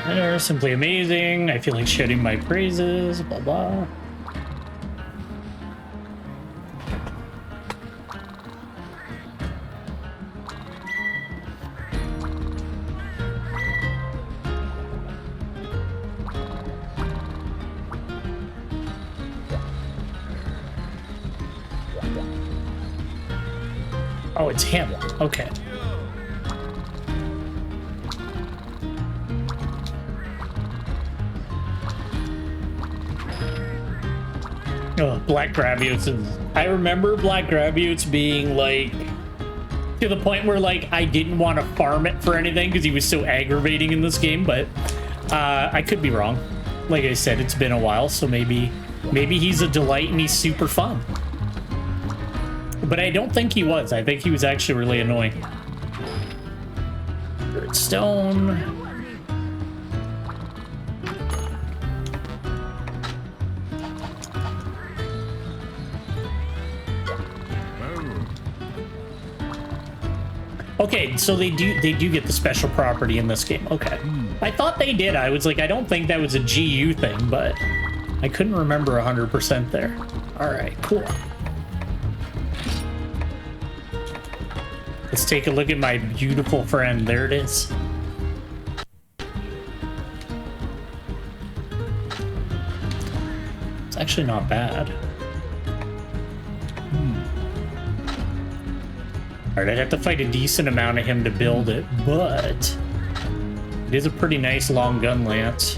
They're simply amazing. I feel like shouting my praises. Blah blah. Oh, it's him. Okay. Oh, Black Graviutes. I remember Black Graviutes being like to the point where like I didn't want to farm it for anything because he was so aggravating in this game, but I could be wrong. Like I said, it's been a while, so maybe he's a delight and he's super fun. But I don't think he was. I think he was actually really annoying. Dirt stone. Okay, so they do get the special property in this game. Okay. I thought they did. I was like, I don't think that was a GU thing, but I couldn't remember 100% there. All right, cool. Let's take a look at my beautiful friend. There it is. It's actually not bad. Alright, I'd have to fight a decent amount of him to build it, but it is a pretty nice long gun lance.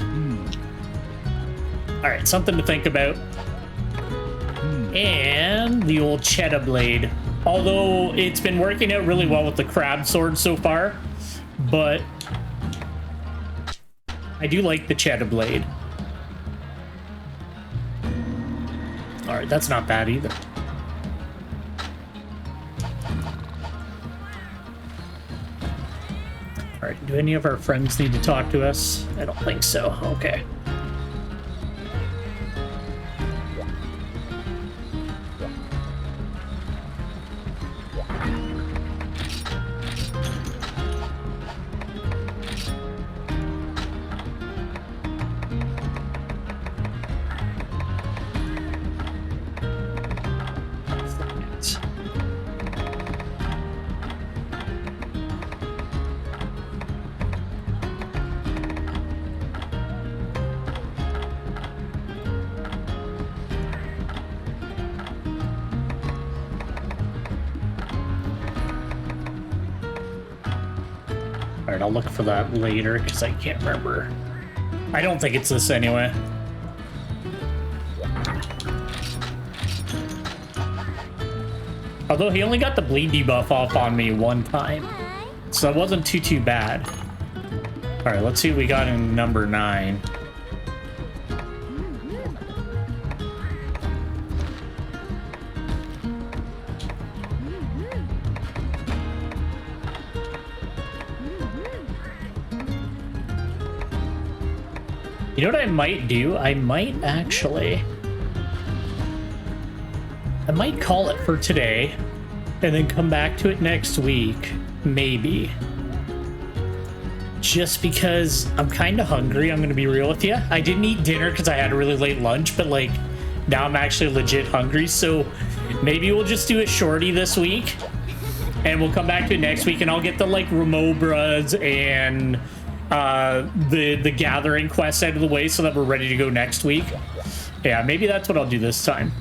Alright, something to think about. And the old Cheetah Blade. Although it's been working out really well with the Crab Sword so far, but I do like the Cheetah Blade. Alright, that's not bad either. Alright, do any of our friends need to talk to us? I don't think so. Okay. Alright, I'll look for that later because I can't remember. I don't think it's this anyway. Although he only got the bleed debuff off on me one time, so it wasn't too bad. All right, let's see what we got in number 9. You know what I might do? I might call it for today and then come back to it next week, maybe. Just because I'm kind of hungry, I'm going to be real with you. I didn't eat dinner because I had a really late lunch, but like now I'm actually legit hungry. So maybe we'll just do a shorty this week and we'll come back to it next week and I'll get the like Remobras and the gathering quest out of the way so that we're ready to go next week. Yeah, maybe that's what I'll do this time.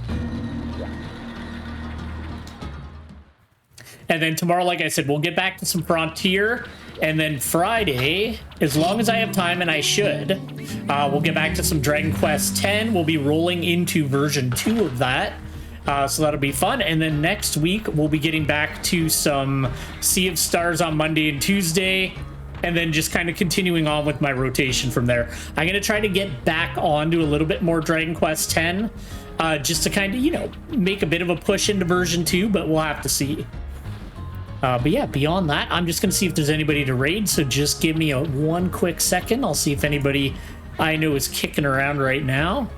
And then tomorrow, like I said, we'll get back to some Frontier. And then Friday, as long as I have time, and I should, we'll get back to some Dragon Quest X. We'll be rolling into version 2 of that. So that'll be fun. And then next week, we'll be getting back to some Sea of Stars on Monday and Tuesday. And then just kind of continuing on with my rotation from there. I'm going to try to get back on to a little bit more Dragon Quest X. Just to kind of, you know, make a bit of a push into version 2, but we'll have to see. But yeah, beyond that, I'm just going to see if there's anybody to raid. So just give me one quick second. I'll see if anybody I know is kicking around right now.